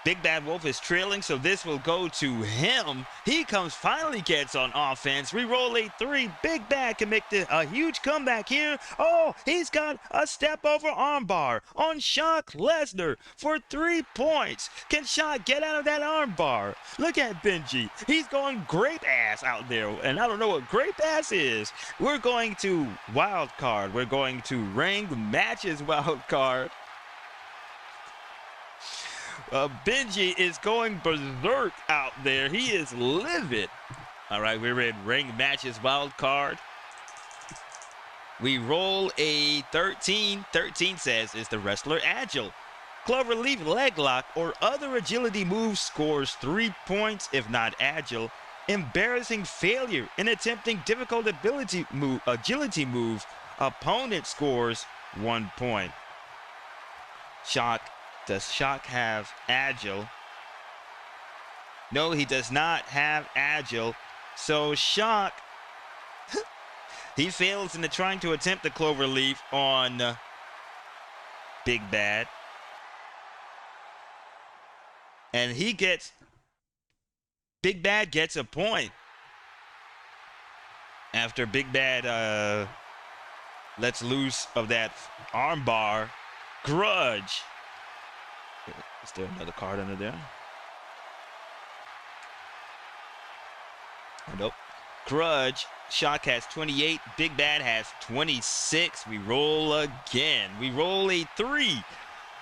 Big Bad Wolf is trailing, so this will go to him. He finally gets on offense. We roll a 3. Big Bad can make a huge comeback here. Oh, he's got a step over armbar on Shock LEZNAR for 3 points. Can Shock get out of that armbar? Look at Benji. He's going grape ass out there, and I don't know what grape ass is. We're going to wild card. We're going to ranked matches wild card. Benji is going berserk out there. He is livid. All right, we're in ranked matches wild card. We roll a 13. 13 says, is the wrestler agile? Cloverleaf leg lock or other agility move scores 3 points if not agile. Embarrassing failure in attempting difficult agility move. Opponent scores 1 point. Shock. Does Shock have agile? No, he does not have agile. So Shock, he fails in trying to attempt the Cloverleaf on Big Bad. And Big Bad gets a point. After Big Bad lets loose of that armbar. Grudge. Is there another card under there? Oh, nope. Grudge. Shock has 28. Big Bad has 26. We roll again. We roll a 3.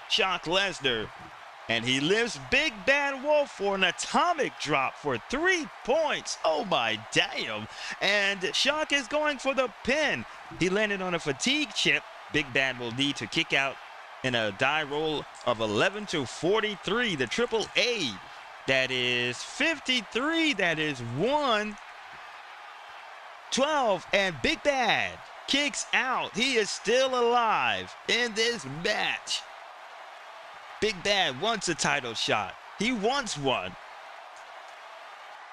Shock LEZNAR. And he lifts Big Bad Wolf for an atomic drop for 3 points. Oh my damn. And Shock is going for the pin. He landed on a fatigue chip. Big Bad will need to kick out in a die roll of 11 to 43. The triple A. That is 53. That is 1. 12. And Big Bad kicks out. He is still alive in this match. Big Bad wants a title shot. He wants one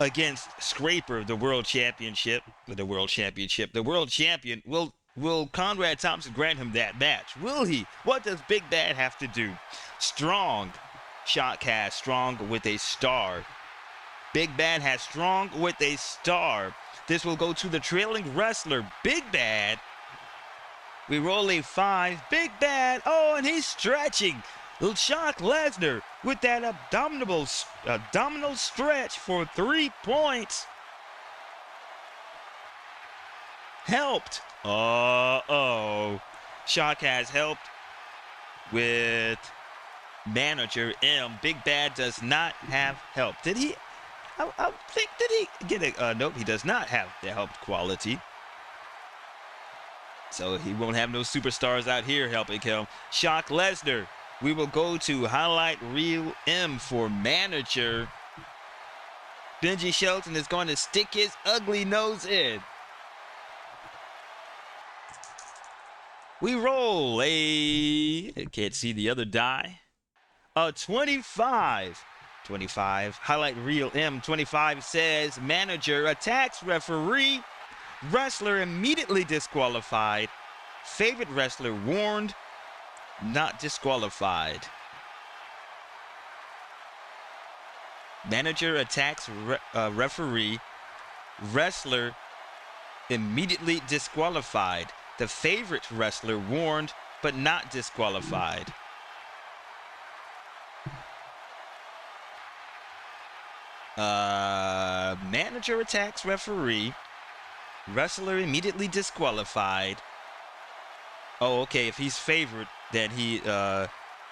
against Scraper, the world championship. The world champion. Will Conrad Thompson grant him that match? Will he? What does Big Bad have to do? Strong. Shock has strong with a star. Big Bad has strong with a star. This will go to the trailing wrestler, Big Bad. We roll a 5. Big Bad. Oh, and he's stretching. Shock LEZNAR with that abdominal stretch for 3 points. Helped. Uh-oh. Shock has helped with Manager M. Big Bad does not have help. Did he? I think, did he get a... nope, he does not have the help quality. So he won't have no superstars out here helping him. Shock LEZNAR. We will go to highlight reel M for Manager. Benji Shelton is going to stick his ugly nose in. We roll a... I can't see the other die. 25. 25. Highlight reel M. 25 says Manager attacks referee. Wrestler immediately disqualified. Favorite wrestler warned. Not disqualified. Manager attacks referee. Wrestler immediately disqualified. The favorite wrestler warned, but not disqualified. Manager attacks referee. Wrestler immediately disqualified. Oh, okay. If he's favored, then he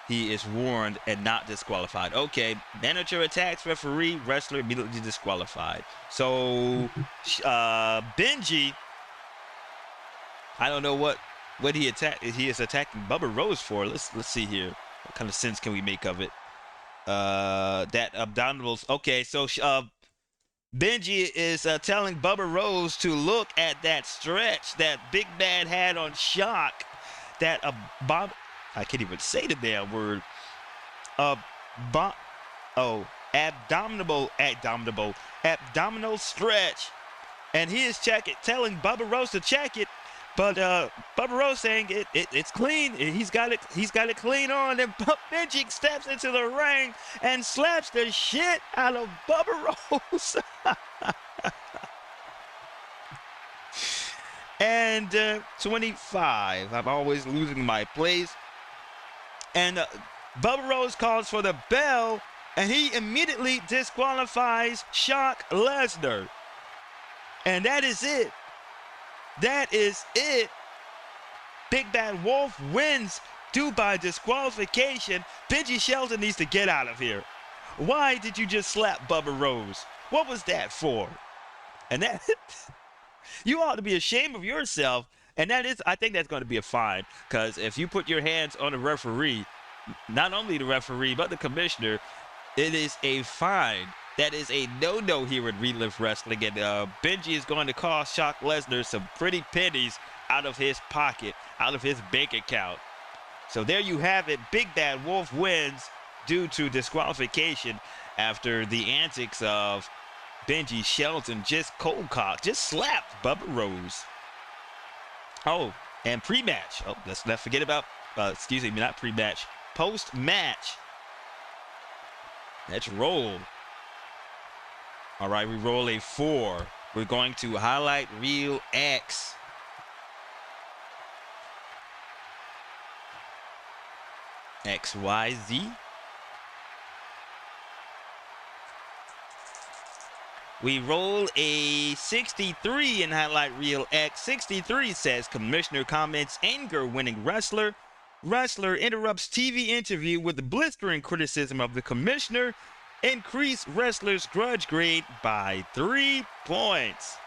is warned and not disqualified. Okay. Manager attacks referee. Wrestler immediately disqualified. So, Benji, I don't know what he is attacking Bubba Rose for. Let's see here. What kind of sense can we make of it? That abdominals. Okay, so Benji is telling Bubba Rose to look at that stretch that Big Bad had on Shock. That I can't even say the damn word. Abdominal stretch, and he is telling Bubba Rose to check it. But Bubba Rose saying it's clean. He's got it clean on. And Benji steps into the ring and slaps the shit out of Bubba Rose. And 25. I'm always losing my place. And Bubba Rose calls for the bell, and he immediately disqualifies Shock Lesnar. And that is it. That is it. Big Bad Wolf wins due by disqualification. Benji Shelton needs to get out of here. Why did you just slap Bubba Rose? What was that for? And that, you ought to be ashamed of yourself. And that is, I think that's going to be a fine. Because if you put your hands on the referee, not only the referee, but the commissioner, it is a fine. That is a no-no here at Relive Wrestling. And Benji is going to cost Shock Lesnar some pretty pennies out of his pocket, out of his bank account. So there you have it. Big Bad Wolf wins due to disqualification after the antics of Benji Shelton just cold-cocked, just slapped Bubba Rose. Oh, and pre-match. Oh, let's not forget about, excuse me, not pre-match, post-match. Let's roll. All right, we roll a 4. We're going to highlight reel X. XYZ. We roll a 63 in highlight reel X. 63 says Commissioner comments anger winning wrestler. Wrestler interrupts TV interview with blistering criticism of the commissioner. Increase wrestler's grudge grade by 3 points.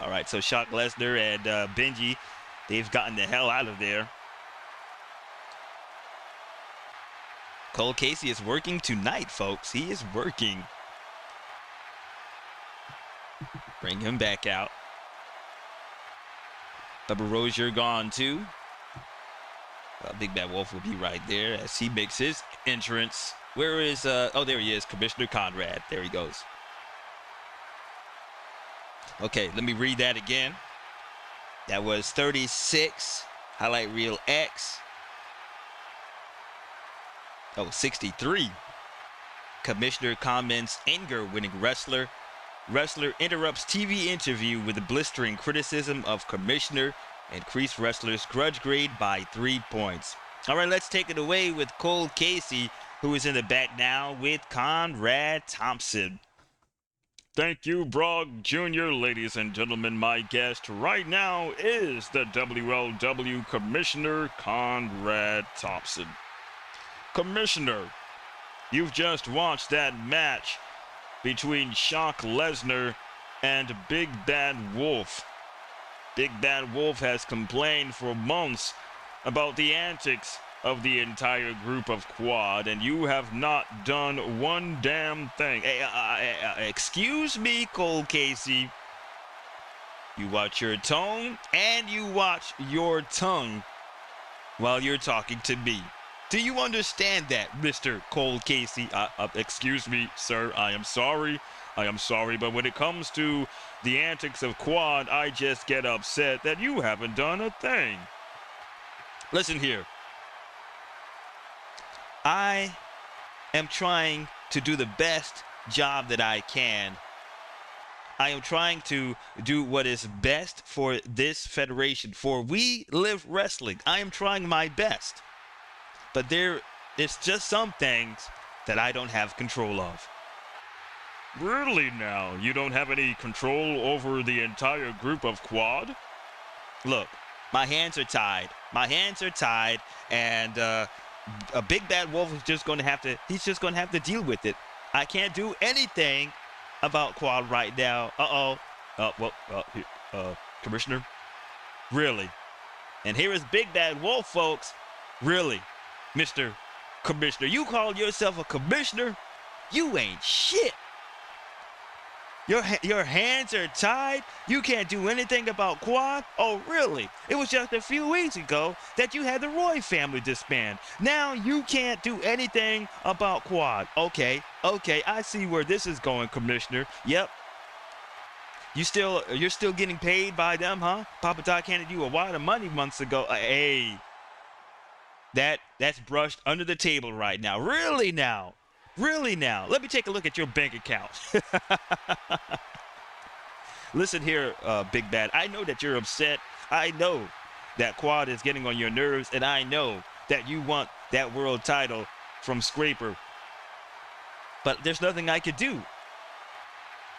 All right, so Shock Lesnar and Benji, they've gotten the hell out of there. Cole Casey is working tonight, folks. He is working. Bring him back out. Bubba Rose, you're gone too. Big Bad Wolf will be right there as he makes his entrance. Where is, oh, there he is, Commissioner Conrad. There he goes. Okay, let me read that again. That was 36, highlight reel X. Oh, 63. Commissioner comments anger winning wrestler. Wrestler interrupts TV interview with a blistering criticism of commissioner. Increased wrestler's grudge grade by 3 points. All right, let's take it away with Cole Casey, who is in the back now with Conrad Thompson. Thank you, Brog Jr. Ladies and gentlemen, my guest right now is the WLW Commissioner Conrad Thompson. Commissioner, you've just watched that match between Shock Lesnar and Big Bad Wolf. Big Bad Wolf has complained for months about the antics of the entire group of Quad, and you have not done one damn thing. Excuse me, Cole Casey. You watch your tone and you watch your tongue while you're talking to me. Do you understand that, Mr. Cole Casey? Excuse me, sir. I am sorry. But when it comes to the antics of Quad, I just get upset that you haven't done a thing. Listen here. I am trying to do the best job that I can. I am trying to do what is best for this federation, for We Live Wrestling. I am trying my best. But there is just some things that I don't have control of. Really now? You don't have any control over the entire group of Quad? Look, my hands are tied. And a Big Bad Wolf is just going to have to, he's just going to have to deal with it. I can't do anything about Quad right now. Commissioner? Really? And here is Big Bad Wolf, folks. Really? Mr. Commissioner, you call yourself a commissioner? You ain't shit. Your hands are tied. You can't do anything about Quad. Oh, really? It was just a few weeks ago that you had the Roy family disband. Now you can't do anything about Quad. Okay, I see where this is going, Commissioner. Yep. You're still getting paid by them, huh? Papa Doc handed you a wad of money months ago. Hey, that's brushed under the table right now. Really now? Really now? Let me take a look at your bank account. Listen here, Big Bad. I know that you're upset. I know that Quad is getting on your nerves, and I know that you want that world title from Scraper. But there's nothing I could do.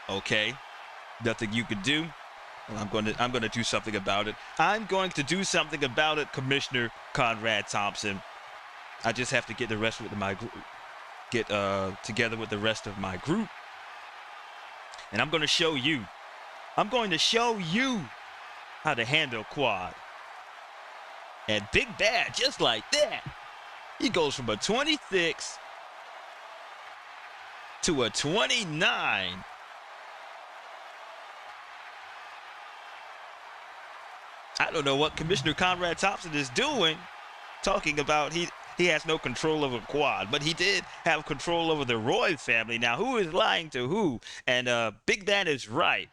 Okay, nothing you could do. Well, I'm gonna do something about it. I'm going to do something about it, Commissioner Conrad Thompson. I just have to get the rest of my group, get together with the rest of my group, and I'm gonna show you. I'm going to show you how to handle Quad. And Big Bad, just like that, he goes from a 26 to a 29. I don't know what Commissioner Conrad Thompson is doing, talking about he has no control over Quad, but he did have control over the Roy family. Now, who is lying to who? And Big Bad is right.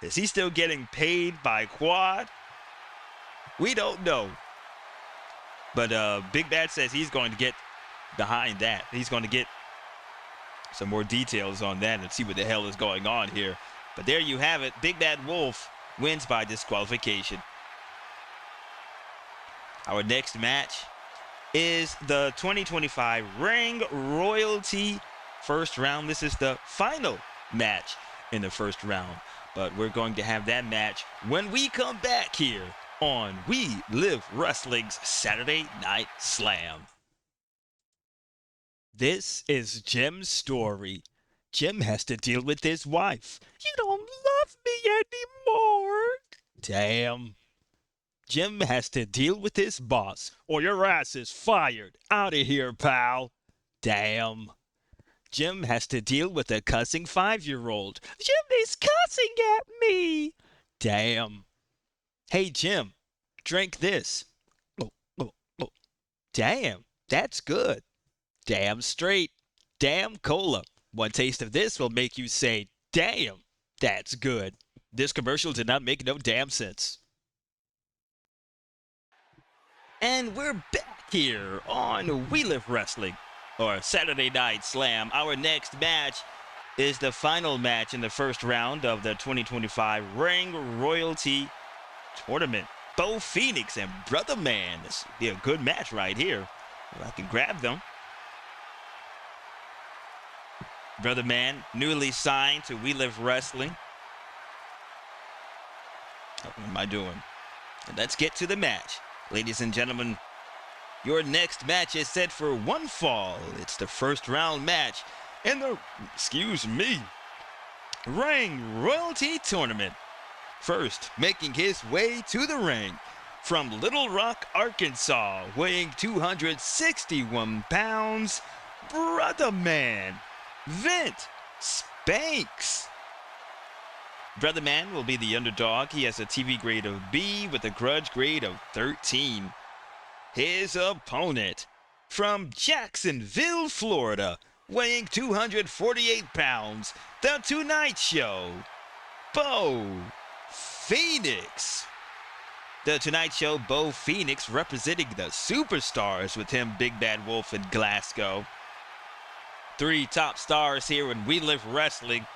Is he still getting paid by Quad? We don't know. But Big Bad says he's going to get behind that. He's going to get some more details on that and see what the hell is going on here. But there you have it. Big Bad Wolf wins by disqualification. Our next match is the 2025 Ring Royalty first round. This is the final match in the first round. But we're going to have that match when we come back here on We Live Wrestling's Saturday Night Slam. This is Jim's story. Jim has to deal with his wife. You don't love me anymore. Damn. Jim has to deal with his boss, or your ass is fired. Out of here, pal. Damn. Jim has to deal with a cussing 5-year-old. Jim is cussing at me. Damn. Hey, Jim, drink this. Oh. Damn, that's good. Damn straight. Damn cola. One taste of this will make you say, damn, that's good. This commercial did not make no damn sense. And we're back here on We Live Wrestling, or Saturday Night Slam. Our next match is the final match in the first round of the 2025 Ring Royalty Tournament. Bo Phoenix and Brother Man. This will be a good match right here. If I can grab them. Brother Man, newly signed to We Live Wrestling. What am I doing? And let's get to the match. Ladies and gentlemen, your next match is set for one fall. It's the first round match in the, Ring Royalty Tournament. First, making his way to the ring from Little Rock, Arkansas, weighing 261 pounds, Brother Man, Vint Spanks. Brother Man will be the underdog. He has a TV grade of B with a grudge grade of 13. His opponent from Jacksonville, Florida, weighing 248 pounds, The Tonite Show, Bo Phoenix. The Tonite Show, Bo Phoenix, representing the Superstars with him, Big Bad Wolf, in Glasgow. 3 top stars here in We Live Wrestling.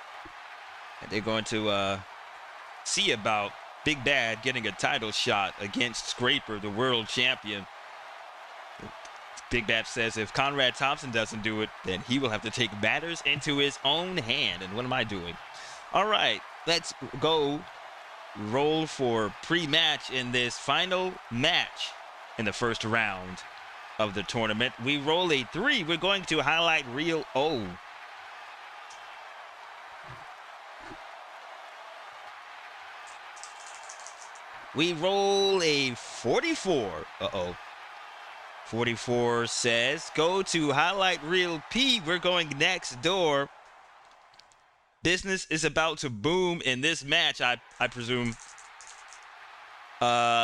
And they're going to see about Big Bad getting a title shot against Scraper, the world champion. Big Bad says if Conrad Thompson doesn't do it, then he will have to take matters into his own hand. And what am I doing? All right, let's go roll for pre-match in this final match in the first round of the tournament. We roll a 3. We're going to highlight reel O. We roll a 44. 44 says, go to highlight reel P. We're going next door. Business is about to boom in this match, I presume.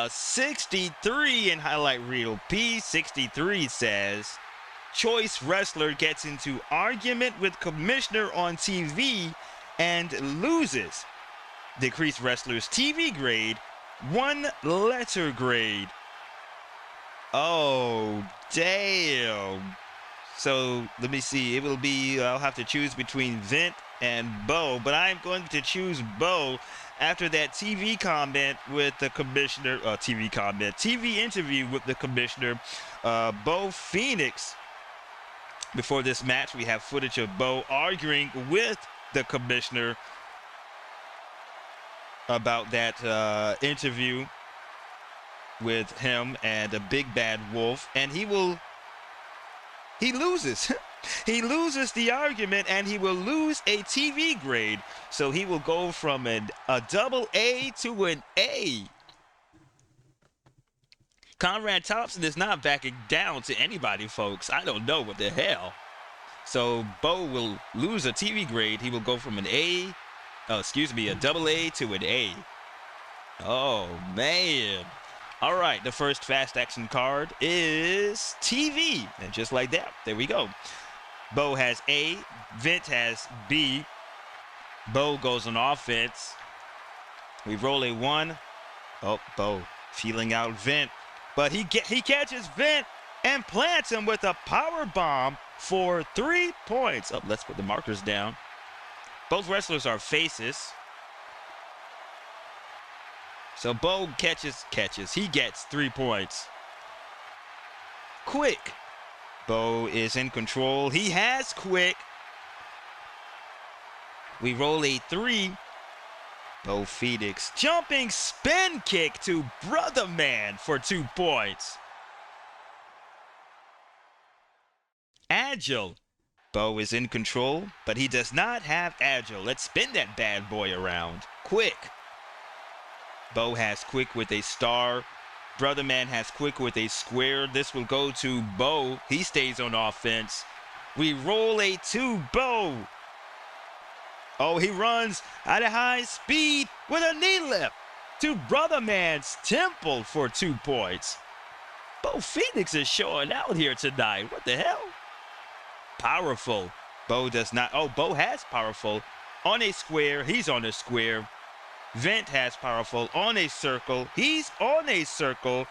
63 in highlight reel P. 63 says, choice wrestler gets into argument with commissioner on TV and loses. decrease wrestlers TV grade 1 letter grade. Oh, damn. So let me see. It will be, I'll have to choose between Vent and BEAU, but I'm going to choose BEAU after that TV comment with the commissioner, TV interview with the commissioner, BEAU Phoenix. Before this match, we have footage of BEAU arguing with the commissioner about that interview with him and a big bad wolf, and he loses. He loses the argument, and he will lose a TV grade. So he will go from a double A to an A. Conrad Thompson is not backing down to anybody, folks. I don't know what the hell. So BEAU will lose a TV grade. He will go from a double A to an A. Oh, man. All right, the first fast action card is TV. And just like that, there we go. BEAU has A, Vent has B. BEAU goes on offense. We roll a 1. Oh, BEAU feeling out Vent. But he catches Vent and plants him with a power bomb for 3 points. Oh, let's put the markers down. Both wrestlers are faces. So BEAU catches. He gets 3 points. Quick. BEAU is in control. He has quick. We roll a 3. BEAU Phoenix. Jumping spin kick to BRUTHAMAN for 2 points. Agile. BEAU is in control, but he does not have agile. Let's spin that bad boy around. Quick. BEAU has quick with a star. BRUTHAMAN has quick with a square. This will go to BEAU. He stays on offense. We roll a 2. BEAU. Oh, he runs at a high speed with a knee lift to BRUTHAMAN's temple for 2 points. BEAU Phoenix is showing out here tonight. What the hell? Powerful. BEAU does not. Oh, BEAU has powerful on a square. He's on a square. Vent has powerful on a circle. He's on a circle.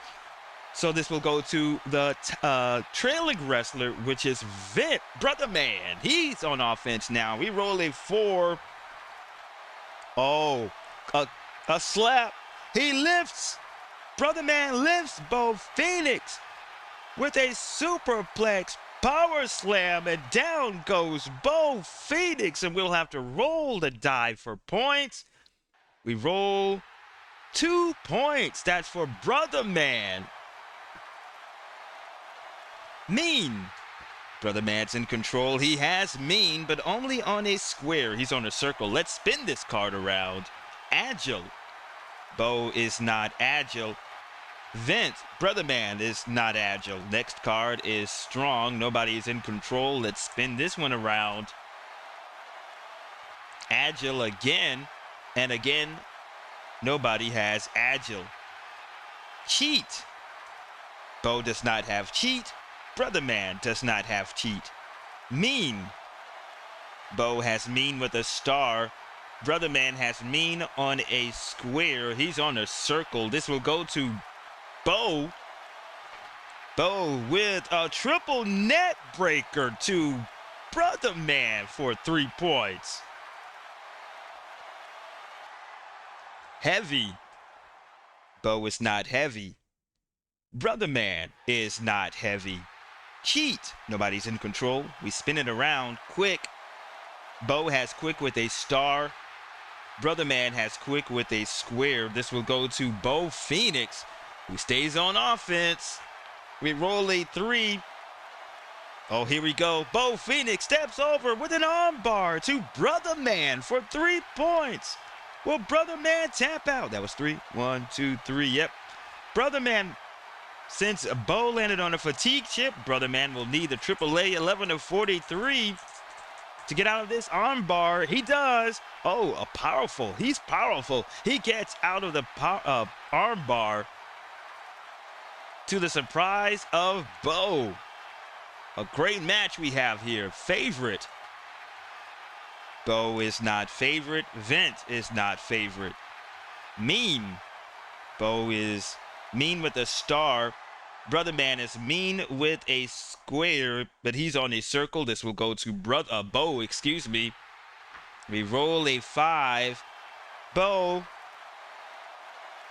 So this will go to the trailing wrestler, which is Vent. BRUTHAMAN. He's on offense now. We roll a 4. Oh, a slap. He lifts. BRUTHAMAN lifts BEAU Phoenix with a superplex power slam, and down goes BEAU Phoenix, and we'll have to roll the die for points. We roll 2 points. That's for BRUTHAMAN. Mean. BRUTHAMAN's in control. He has mean, but only on a square. He's on a circle. Let's spin this card around. Agile. BEAU is not agile. Vent. BRUTHAMAN is not agile. Next card is strong. Nobody is in control. Let's spin this one around. Agile again. And again, nobody has agile. Cheat. BEAU does not have cheat. BRUTHAMAN does not have cheat. Mean. BEAU has mean with a star. BRUTHAMAN has mean on a square. He's on a circle. This will go to BEAU. BEAU with a triple net breaker to BRUTHAMAN for 3 points. Heavy. BEAU is not heavy. BRUTHAMAN is not heavy. Cheat. Nobody's in control. We spin it around. Quick. BEAU has quick with a star. BRUTHAMAN has quick with a square. This will go to BEAU Phoenix, who stays on offense. We roll a 3. Oh, here we go. BEAU Phoenix steps over with an arm bar to BRUTHAMAN for 3 points. Will BRUTHAMAN tap out? That was 3. 1, 2, 3. Yep. BRUTHAMAN, since BEAU landed on a fatigue chip, BRUTHAMAN will need the AAA 11 of 43 to get out of this arm bar. He does. Oh, a powerful. He's powerful. He gets out of the arm bar to the surprise of BEAU. A great match we have here. Favorite. BEAU is not favorite. Vince is not favorite. Mean. BEAU is mean with a star. Brother Man is mean with a square, but he's on a circle. This will go to BEAU, excuse me. We roll a 5. BEAU.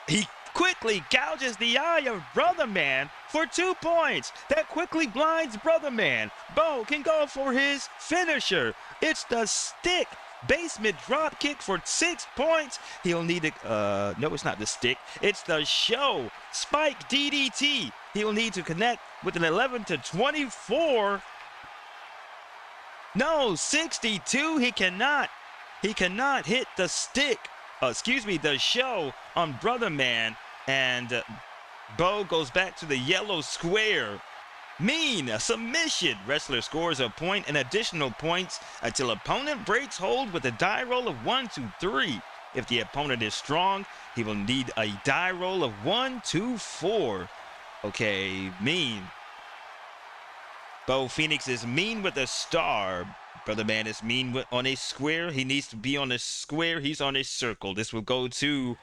He quickly gouges the eye of Brother Man for 2 points. That quickly blinds Brother Man. BEAU can go for his finisher. It's the stick basement drop kick for 6 points. He'll need to, no, it's not the stick. It's the show spike DDT. He'll need to connect with an 11 to 24. No, 62. He cannot hit the stick. The show on Brother Man. And BEAU goes back to the yellow square. Mean, a submission. Wrestler scores a point and additional points until opponent breaks hold with a die roll of 1, 2, 3. If the opponent is strong, he will need a die roll of 1, 2, 4. Okay, mean. BEAU Phoenix is mean with a star. Brother Man is mean on a square. He needs to be on a square. He's on a circle. This will go to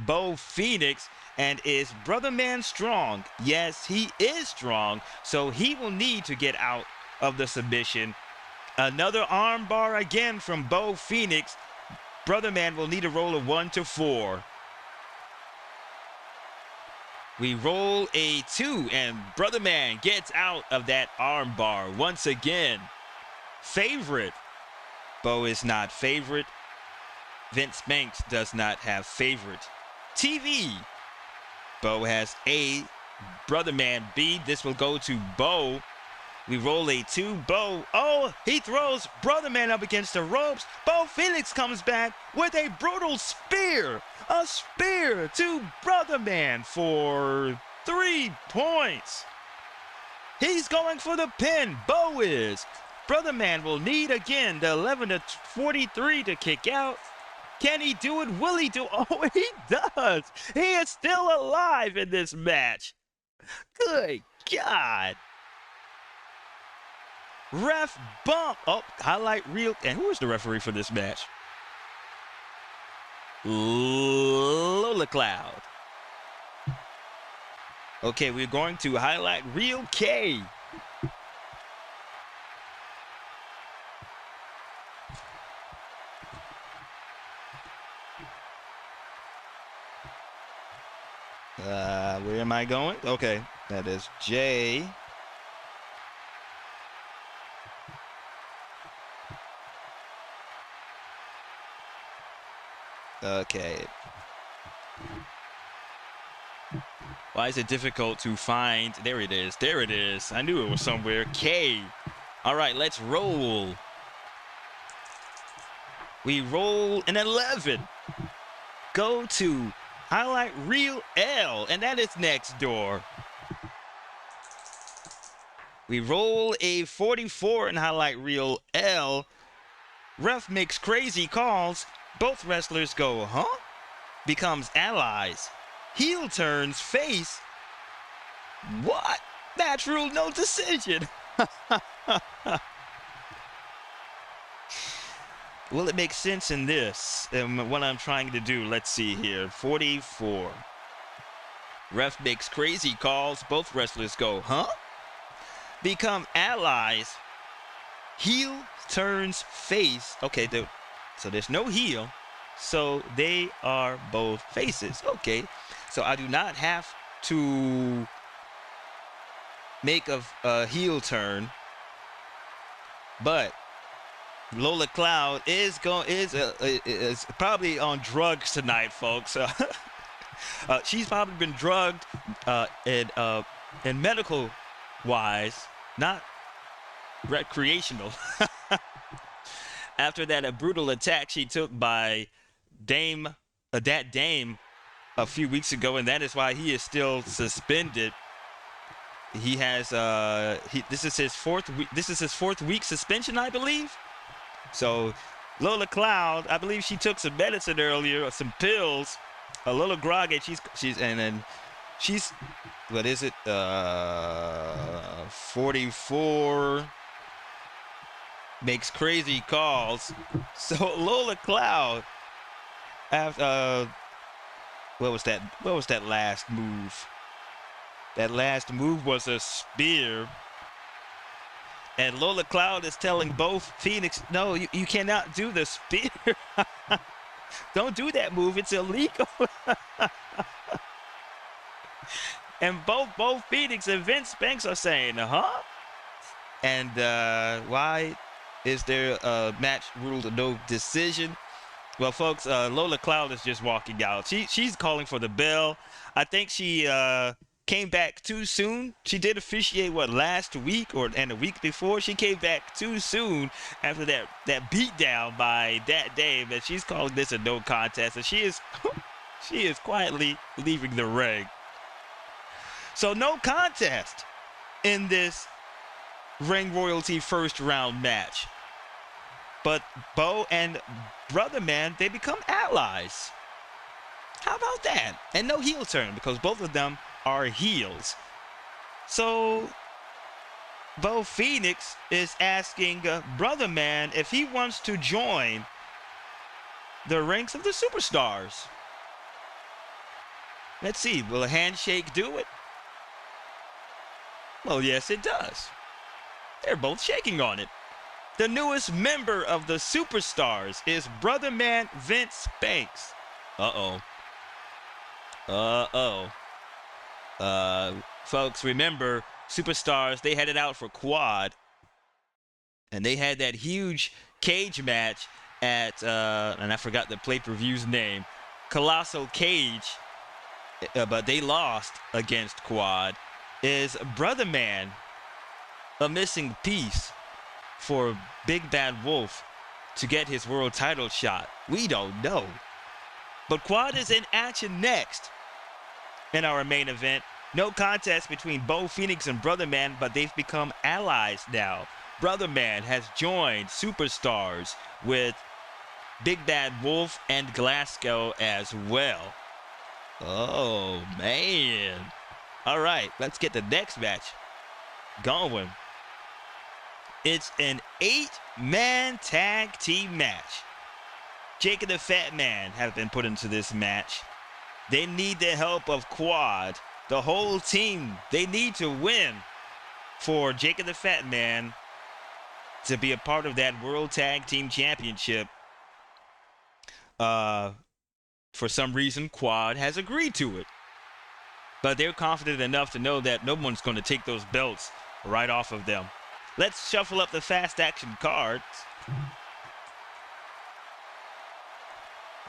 BEAU Phoenix. And is Brother Man strong? Yes, he is strong. So he will need to get out of the submission. Another arm bar again from BEAU Phoenix. Brother Man will need a roll of 1 to 4. We roll a 2, and Brother Man gets out of that arm bar once again. Favorite. BEAU is not favorite. Vince Banks does not have favorite. TV. BEAU has A. Brother Man B. This will go to BEAU. We roll a 2. BEAU. Oh, he throws Brother Man up against the ropes. BEAU Phoenix comes back with a brutal spear. A spear to Brother Man for 3 points. He's going for the pin. BEAU is. Brother Man will need again the 11 to 43 to kick out. Can he do it? Will he do? Oh, he does. He is still alive in this match. Good God. Ref bump. Oh, highlight reel. And who is the referee for this match? Lola Cloud. Okay, we're going to highlight reel K. Where am I going? Okay, that is J. Okay. Why is it difficult to find? There it is. There it is. I knew it was somewhere. K. All right, let's roll. We roll an 11. Go to highlight reel L, and that is next door. We roll a 44 in highlight reel L. Ref makes crazy calls. Both wrestlers go, huh? Becomes allies. Heel turns face. What? Natural, no decision. Will it make sense in this? What I'm trying to do, let's see here. 44. Ref makes crazy calls. Both wrestlers go, huh? Become allies. Heel turns face. Okay, so there's no heel. So they are both faces. Okay, so I do not have to make a heel turn. But Lola Cloud is probably on drugs tonight, folks. She's probably been drugged in medical wise, not recreational. After that brutal attack she took by that Dame a few weeks ago, and that is why he is still suspended. He has this is his fourth week suspension, I believe. So Lola Cloud, I believe she took some medicine earlier, or some pills, a little groggy. She's what is it? 44. makes crazy calls. So Lola Cloud, after what was that? What was that last move? That last move was a spear. And Lola Cloud is telling both Phoenix, no, you cannot do the spear. Don't do that move. It's illegal. And both Phoenix and Vince Banks are saying, huh? And why is there a match ruled a no decision? Well, folks, Lola Cloud is just walking out. She's calling for the bell. I think she came back too soon. She did officiate last week and a week before. She came back too soon after that beatdown by that Dame, and she's calling this a no contest. And she is quietly leaving the ring. So no contest in this Ring Royalty first round match. But BEAU and BRUTHAMAN, they become allies. How about that? And no heel turn, because both of them are heels. So BEAU Phoenix is asking BRUTHAMAN if he wants to join the ranks of the superstars. Let's see, will a handshake do it? Well, yes, it does. They're both shaking on it. The newest member of the Superstars is BRUTHAMAN Vince Banks. Folks, remember, Superstars, they headed out for Quad. And they had that huge cage match at, and I forgot the pay-per-view's name, Colossal Cage. But they lost against Quad. Is BRUTHAMAN a missing piece for Big Bad Wolf to get his world title shot? We don't know. But Quad is in action next. In our main event, no contest between BEAU Phoenix and BRUTHAMAN, but they've become allies now. BRUTHAMAN has joined Superstars with Big Bad Wolf and Glasgow as well. Oh, man. All right, let's get the next match going. It's an 8-man tag team match. Jake and the Fat Man have been put into this match. They need the help of Quad. The whole team, they need to win for Jake and the Fat Man to be a part of that World Tag Team Championship. For some reason, Quad has agreed to it. But they're confident enough to know that no one's going to take those belts right off of them. Let's shuffle up the fast action cards.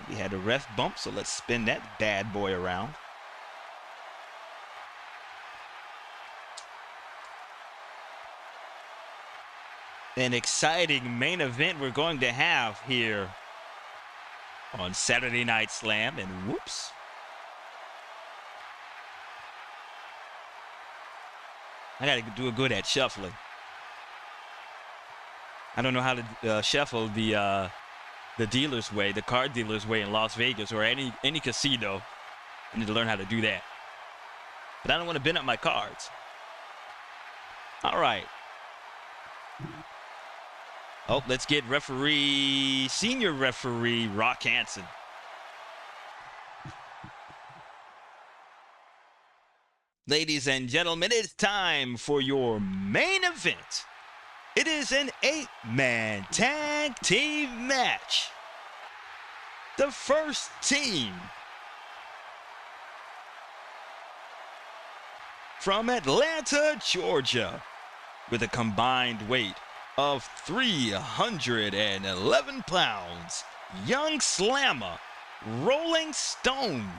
We had a ref bump, so let's spin that bad boy around. An exciting main event we're going to have here on Saturday Night Slam, and whoops. I gotta do a good at shuffling. I don't know how to shuffle the dealer's way, the card dealer's way in Las Vegas or any casino. I need to learn how to do that. But I don't want to bend up my cards. All right. Oh, let's get senior referee Rock Hansen. Ladies and gentlemen, it's time for your main event. It is an 8-man tag team match. The first team from Atlanta, Georgia, with a combined weight of 311 pounds, Young Slammer, Rolling Stone,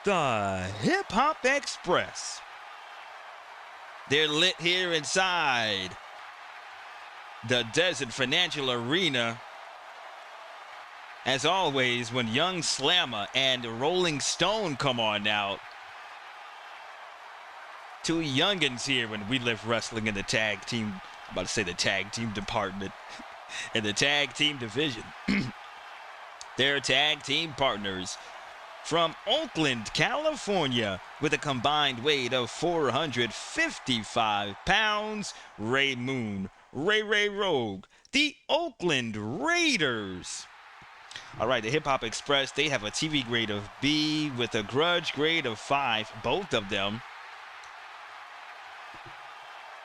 the Hip Hop Express. They're lit here inside the Desert Financial Arena. As always, when Young Slammer and Rolling Stone come on out, two youngins here when we live wrestling in the tag team, I'm about to say the tag team department, in the tag team division. They're tag team partners from Oakland, California, with a combined weight of 455 pounds, Ray Moon, Ray Rogue, the Oakland Raiders. All right, the Hip Hop Express, they have a TV grade of B with a grudge grade of 5, both of them.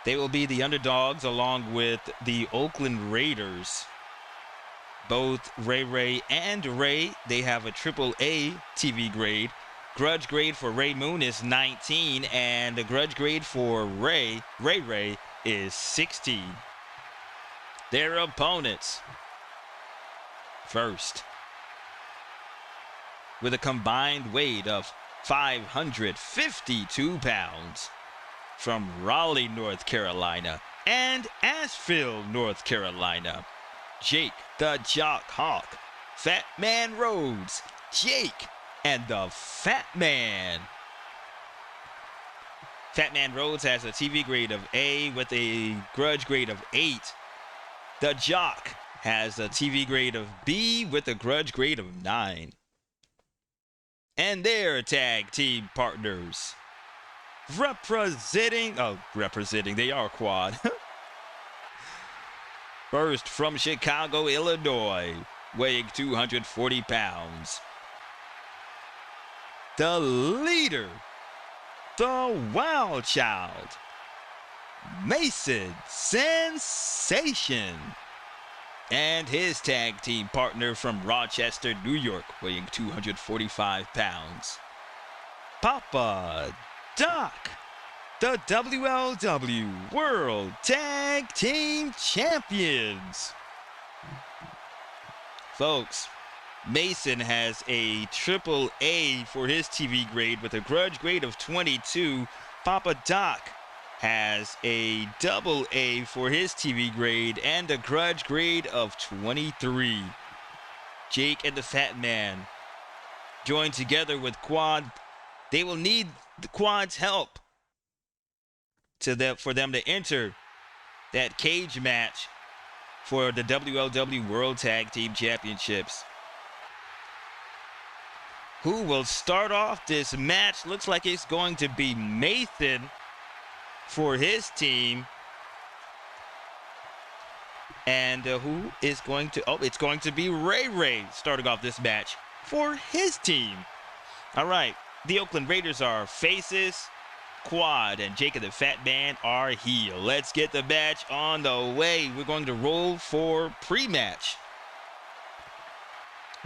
They will be the underdogs along with the Oakland Raiders. Both Ray and Ray, they have a AAA TV grade. Grudge grade for Ray Moon is 19, and the grudge grade for Ray is 16. Their opponents. First, with a combined weight of 552 pounds, from Raleigh, North Carolina, and Asheville, North Carolina, Jake the Jock Hawk, Fatman Rhodes, Jake, and the Fatman. Fatman Rhodes has a TV grade of A with a grudge grade of 8. The Jock has a TV grade of B with a grudge grade of 9. And their tag team partners. Representing, they are quad. First, from Chicago, Illinois, weighing 240 pounds. The leader, the wild child, Mason Sensation. And his tag team partner from Rochester, New York, weighing 245 pounds. Papa Doc, the WLW World Tag Team Champions. Folks, Mason has a AAA for his TV grade with a grudge grade of 22. Papa Doc has a AA for his TV grade and a grudge grade of 23. Jake and the Fatman join together with Quad. They will need the Quad's help for them to enter that cage match for the WLW World Tag Team Championships. Who will start off this match? Looks like it's going to be Mason for his team. And who is going to... Oh, it's going to be Ray starting off this match for his team. All right. The Oakland Raiders are faces. Quad and Jake and the Fatman are heel. Let's get the match on the way. We're going to roll for pre-match.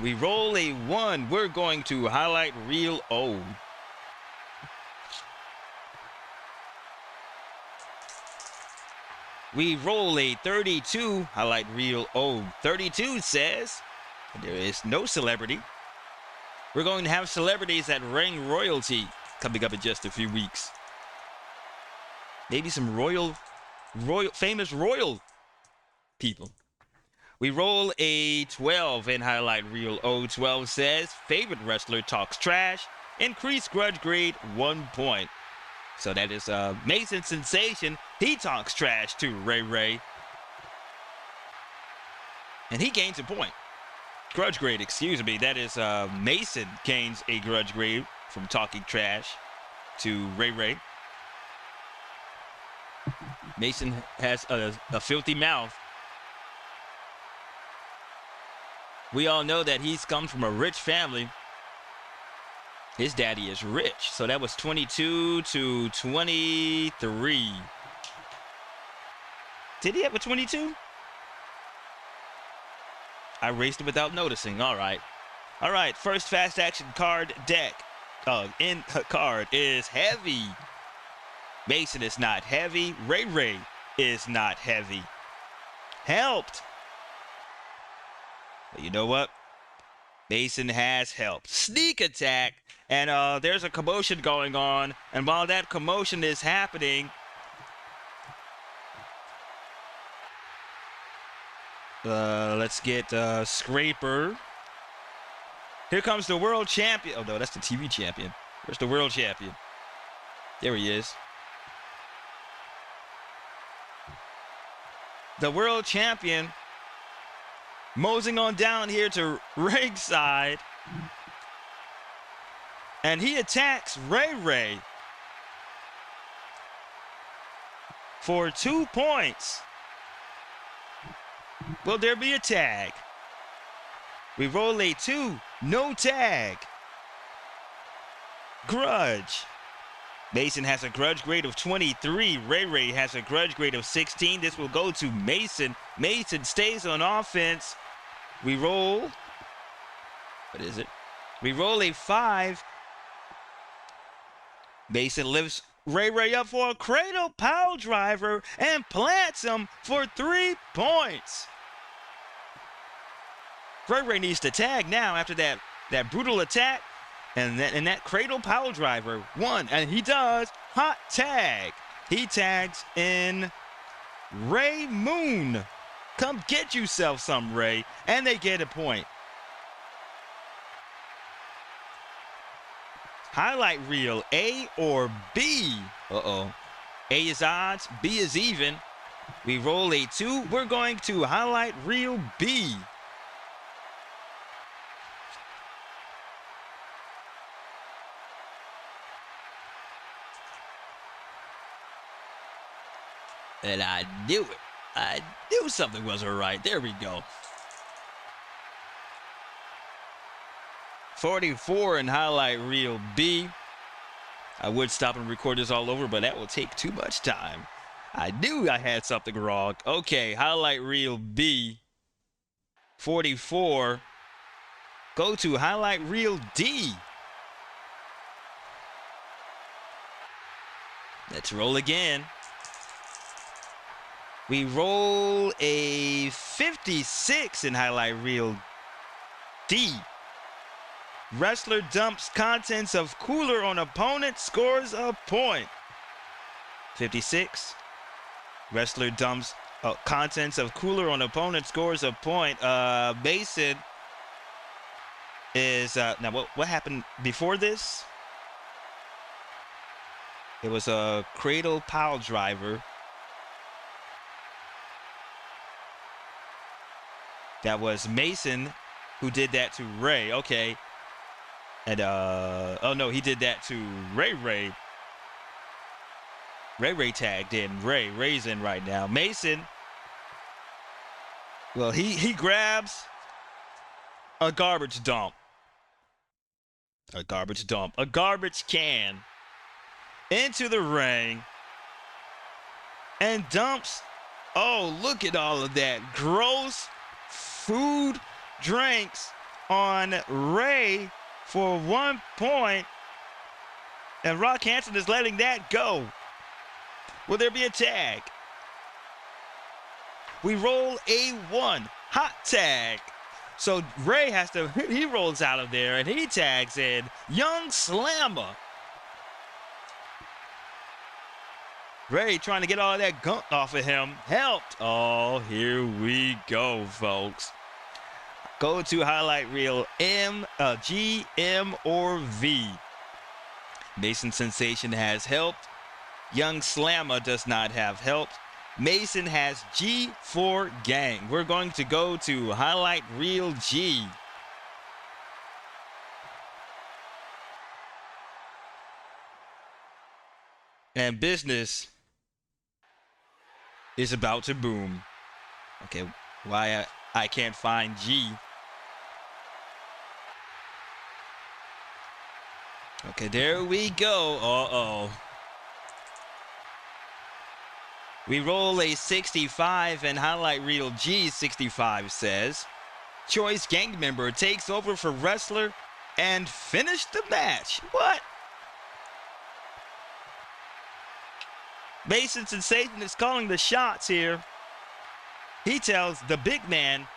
We roll a 1. We're going to highlight reel O. We roll a 32, highlight reel O. 32 says there is no celebrity. We're going to have celebrities at Ring Royalty coming up in just a few weeks. Maybe some famous royal people. We roll a 12 in highlight reel O. 12 says favorite wrestler talks trash. Increased grudge grade 1 point. So that is Mason Sensation. He talks trash to Ray. And he gains a point. Grudge grade, excuse me. That is Mason gains a grudge grade from talking trash to Ray. Mason has a filthy mouth. We all know that he's come from a rich family. His daddy is rich. So that was 22 to 23. Did he have a 22? I raced it without noticing. All right. First fast action card deck. In card is heavy. Mason is not heavy. Ray is not heavy. Helped. But you know what? Mason has helped. Sneak attack. And there's a commotion going on. And while that commotion is happening, let's get Scraper. Here comes the world champion. Oh, no, that's the TV champion. Where's the world champion? There he is. The world champion moseying on down here to ringside. And he attacks Ray for 2 points. Will there be a tag? We roll a 2. No tag. Grudge. Mason has a grudge grade of 23. Ray has a grudge grade of 16. This will go to Mason. Mason stays on offense. We roll. What is it? We roll a 5. Mason lifts Ray up for a cradle pile driver and plants him for 3 points. Ray needs to tag now after that brutal attack. And that cradle power driver, 1, and he does. Hot tag. He tags in Ray Moon. Come get yourself some, Ray. And they get a point. Highlight reel, A or B? Uh-oh. A is odds, B is even. We roll a 2. We're going to highlight reel B. And I knew it. I knew something wasn't right. There we go. 44 in highlight reel B. I would stop and record this all over, but that will take too much time. I knew I had something wrong. Okay, highlight reel B. 44. Go to highlight reel D. Let's roll again. We roll a 56 in highlight reel D. Wrestler dumps contents of cooler on opponent, scores a point. 56. Wrestler dumps contents of cooler on opponent, scores a point. Mason is now what happened before this? It was a cradle pile driver. That was Mason who did that to Ray. Okay. And, oh no, he did that to Ray. Ray tagged in. Ray's in right now. Mason, well, he grabs a garbage dump. A garbage can into the ring and dumps, oh, look at all of that gross food, drinks on Ray for 1 point, and Rock Hansen is letting that go. Will there be a tag? We roll a 1. Hot tag. So Ray he rolls out of there and he tags in Young Slammer. Ray trying to get all of that gunk off of him. Helped. Oh, here we go, folks. Go to highlight reel M, G, M, or V. Mason Sensation has helped. Young Slammer does not have helped. Mason has G for gang. We're going to go to highlight reel G. And business is about to boom. Okay, why I can't find G. Okay, there we go. Uh-oh. We roll a 65 and highlight reel G. 65 says, Choice gang member takes over for wrestler and finish the match. What? Mason Sensation is calling the shots here. He tells the big man,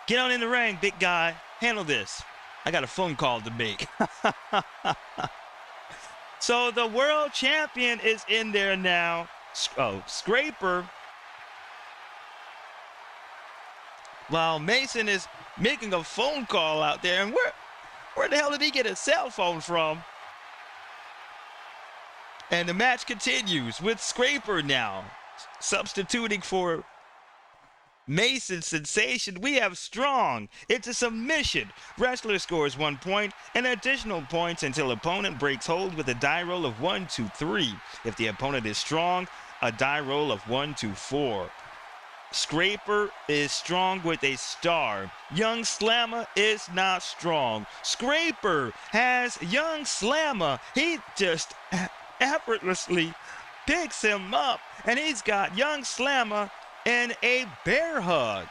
get on in the ring, big guy. Handle this. I got a phone call to make. So the world champion is in there now. Oh, Scraper. While Mason is making a phone call out there. And where the hell did he get a cell phone from? And the match continues with Scraper now substituting for Mason Sensation. We have Strong. It's a submission. Wrestler scores 1 point and additional points until opponent breaks hold with a die roll of 1, 2, 3. If the opponent is Strong, a die roll of 1, 2, 4. Scraper is strong with a star. Young Slammer is not strong. Scraper has Young Slammer. He just effortlessly picks him up, and he's got Young Slammer in a bear hug.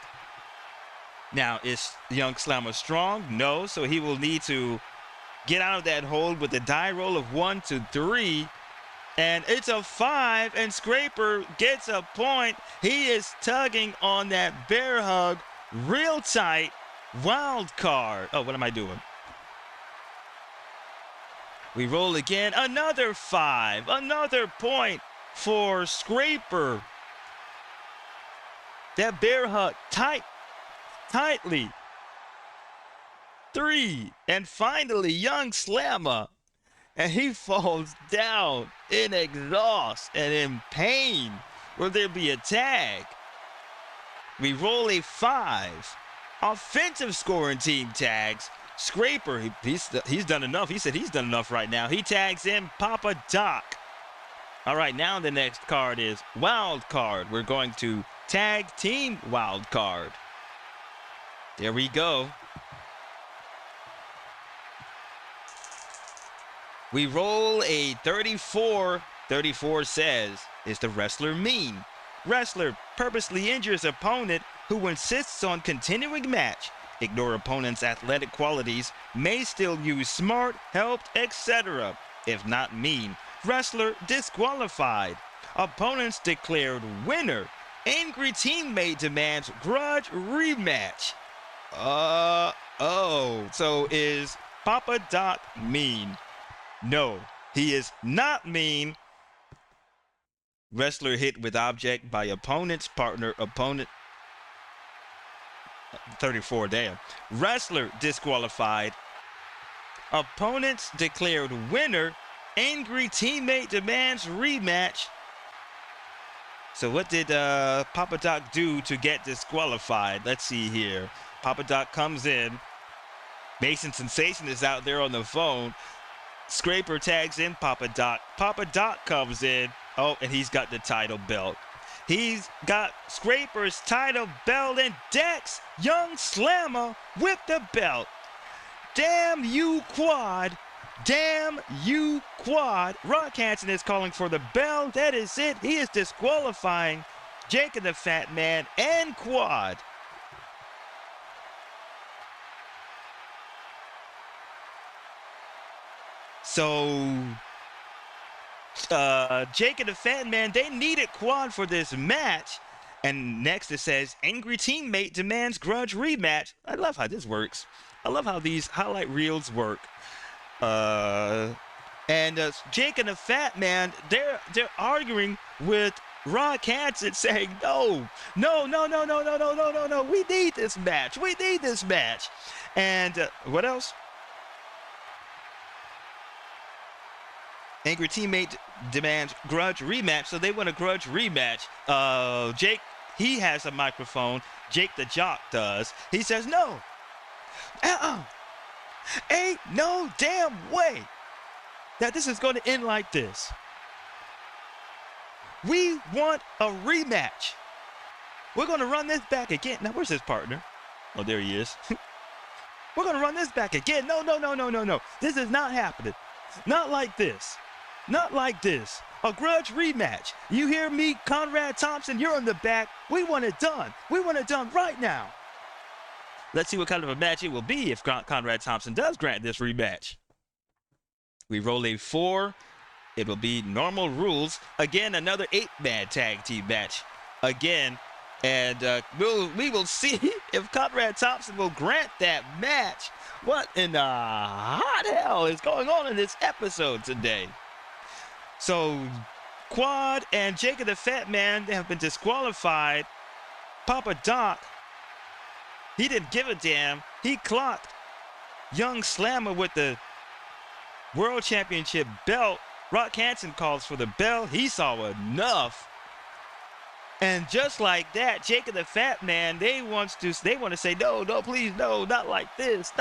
Now, is Young Slammer strong? No, so he will need to get out of that hold with a die roll of 1 to 3. And it's a 5, and Scraper gets a point. He is tugging on that bear hug real tight. Wild card. Oh, what am I doing? We roll again. Another 5. Another point for Scraper. That bear hug tightly. 3. And finally, Young Slammer. And he falls down in exhaust and in pain. Will there be a tag? We roll a 5. Offensive scoring team tags. Scraper, he's done enough. He said he's done enough right now. He tags in Papa Doc. All right, now the next card is Wild Card. We're going to tag team Wild Card. There we go. We roll a 34. 34 says, is the wrestler mean? Wrestler purposely injures opponent who insists on continuing match. Ignore opponent's athletic qualities, may still use smart, helped, etc. If not mean. Wrestler disqualified. Opponents declared winner. Angry teammate demands grudge rematch. So is Papa Doc mean? No, he is not mean. Wrestler hit with object by opponent's partner. Opponent 34, damn. Wrestler disqualified. Opponents declared winner. Angry teammate demands rematch. So what did Papa Doc do to get disqualified? Let's see here. Papa Doc comes in. Mason Sensation is out there on the phone. Scraper tags in Papa Doc. Papa Doc comes in. Oh, and he's got the title belt. He's got Scraper's title belt and decks Young Slammer with the belt. Damn you, Quad. Damn you, Quad. Rock Hansen is calling for the bell. That is it. He is disqualifying Jake and the Fat Man and Quad. So, Jake and the Fat Man, they needed Quad for this match. And next it says, angry teammate demands grudge rematch. I love how this works. I love how these highlight reels work. Jake and the Fat Man, they're arguing with Rock Hansen saying, no. We need this match. And what else? Angry teammate demands grudge rematch, so they want a grudge rematch. Jake, he has a microphone. Jake the Jock does. He says, no. Ain't no damn way that this is going to end like this. We want a rematch. We're going to run this back again. Now, where's his partner? Oh, there he is. We're going to run this back again. No. This is not happening. Not like this. Not like this. A grudge rematch. You hear me, Conrad Thompson? You're in the back. We want it done. We want it done right now. Let's see what kind of a match it will be if Conrad Thompson does grant this rematch. We roll a 4. It will be normal rules. Again, another 8-man tag team match. Again. And we will see if Conrad Thompson will grant that match. What in the hot hell is going on in this episode today? So, Quad and Jake and the Fat Man, they have been disqualified. Papa Doc, he didn't give a damn. He clocked Young Slammer with the World Championship belt. Rock Hansen calls for the bell. He saw enough. And just like that, Jake and the Fat Man, they want to say, no, please, no, not like this.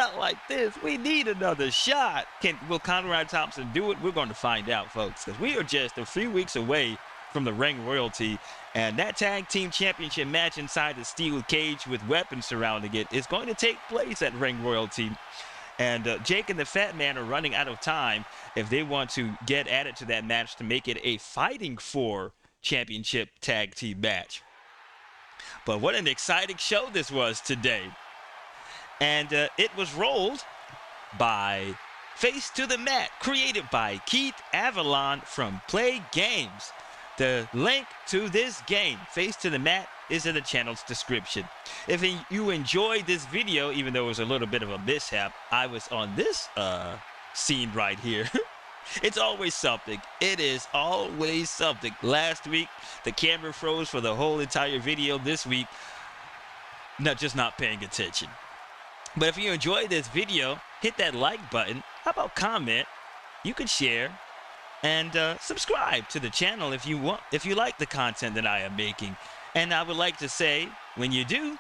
We need another shot. Will Conrad Thompson do it? We're going to find out, folks, because we are just a few weeks away from the Ring Royalty. And that tag team championship match inside the steel cage with weapons surrounding it is going to take place at Ring Royalty. And Jake and the Fat Man are running out of time if they want to get added to that match to make it a Fighting for championship tag team match. But what an exciting show this was today. And it was rolled by Face to the Mat, created by Keith Avalon from Play Games. The link to this game, Face to the Mat, is in the channel's description. If you enjoyed this video, even though it was a little bit of a mishap, I was on this scene right here. It's always something. It is always something. Last week, the camera froze for the whole entire video. This week, just not paying attention. But if you enjoyed this video, hit that like button. How about comment? You can share and subscribe to the channel if you want, if you like the content that I am making. And I would like to say, when you do,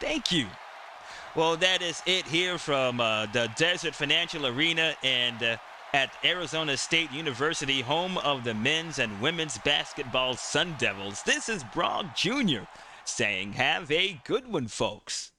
thank you. Well, that is it here from the Desert Financial Arena and at Arizona State University, home of the men's and women's basketball Sun Devils. This is Brog Jr. saying, have a good one, folks.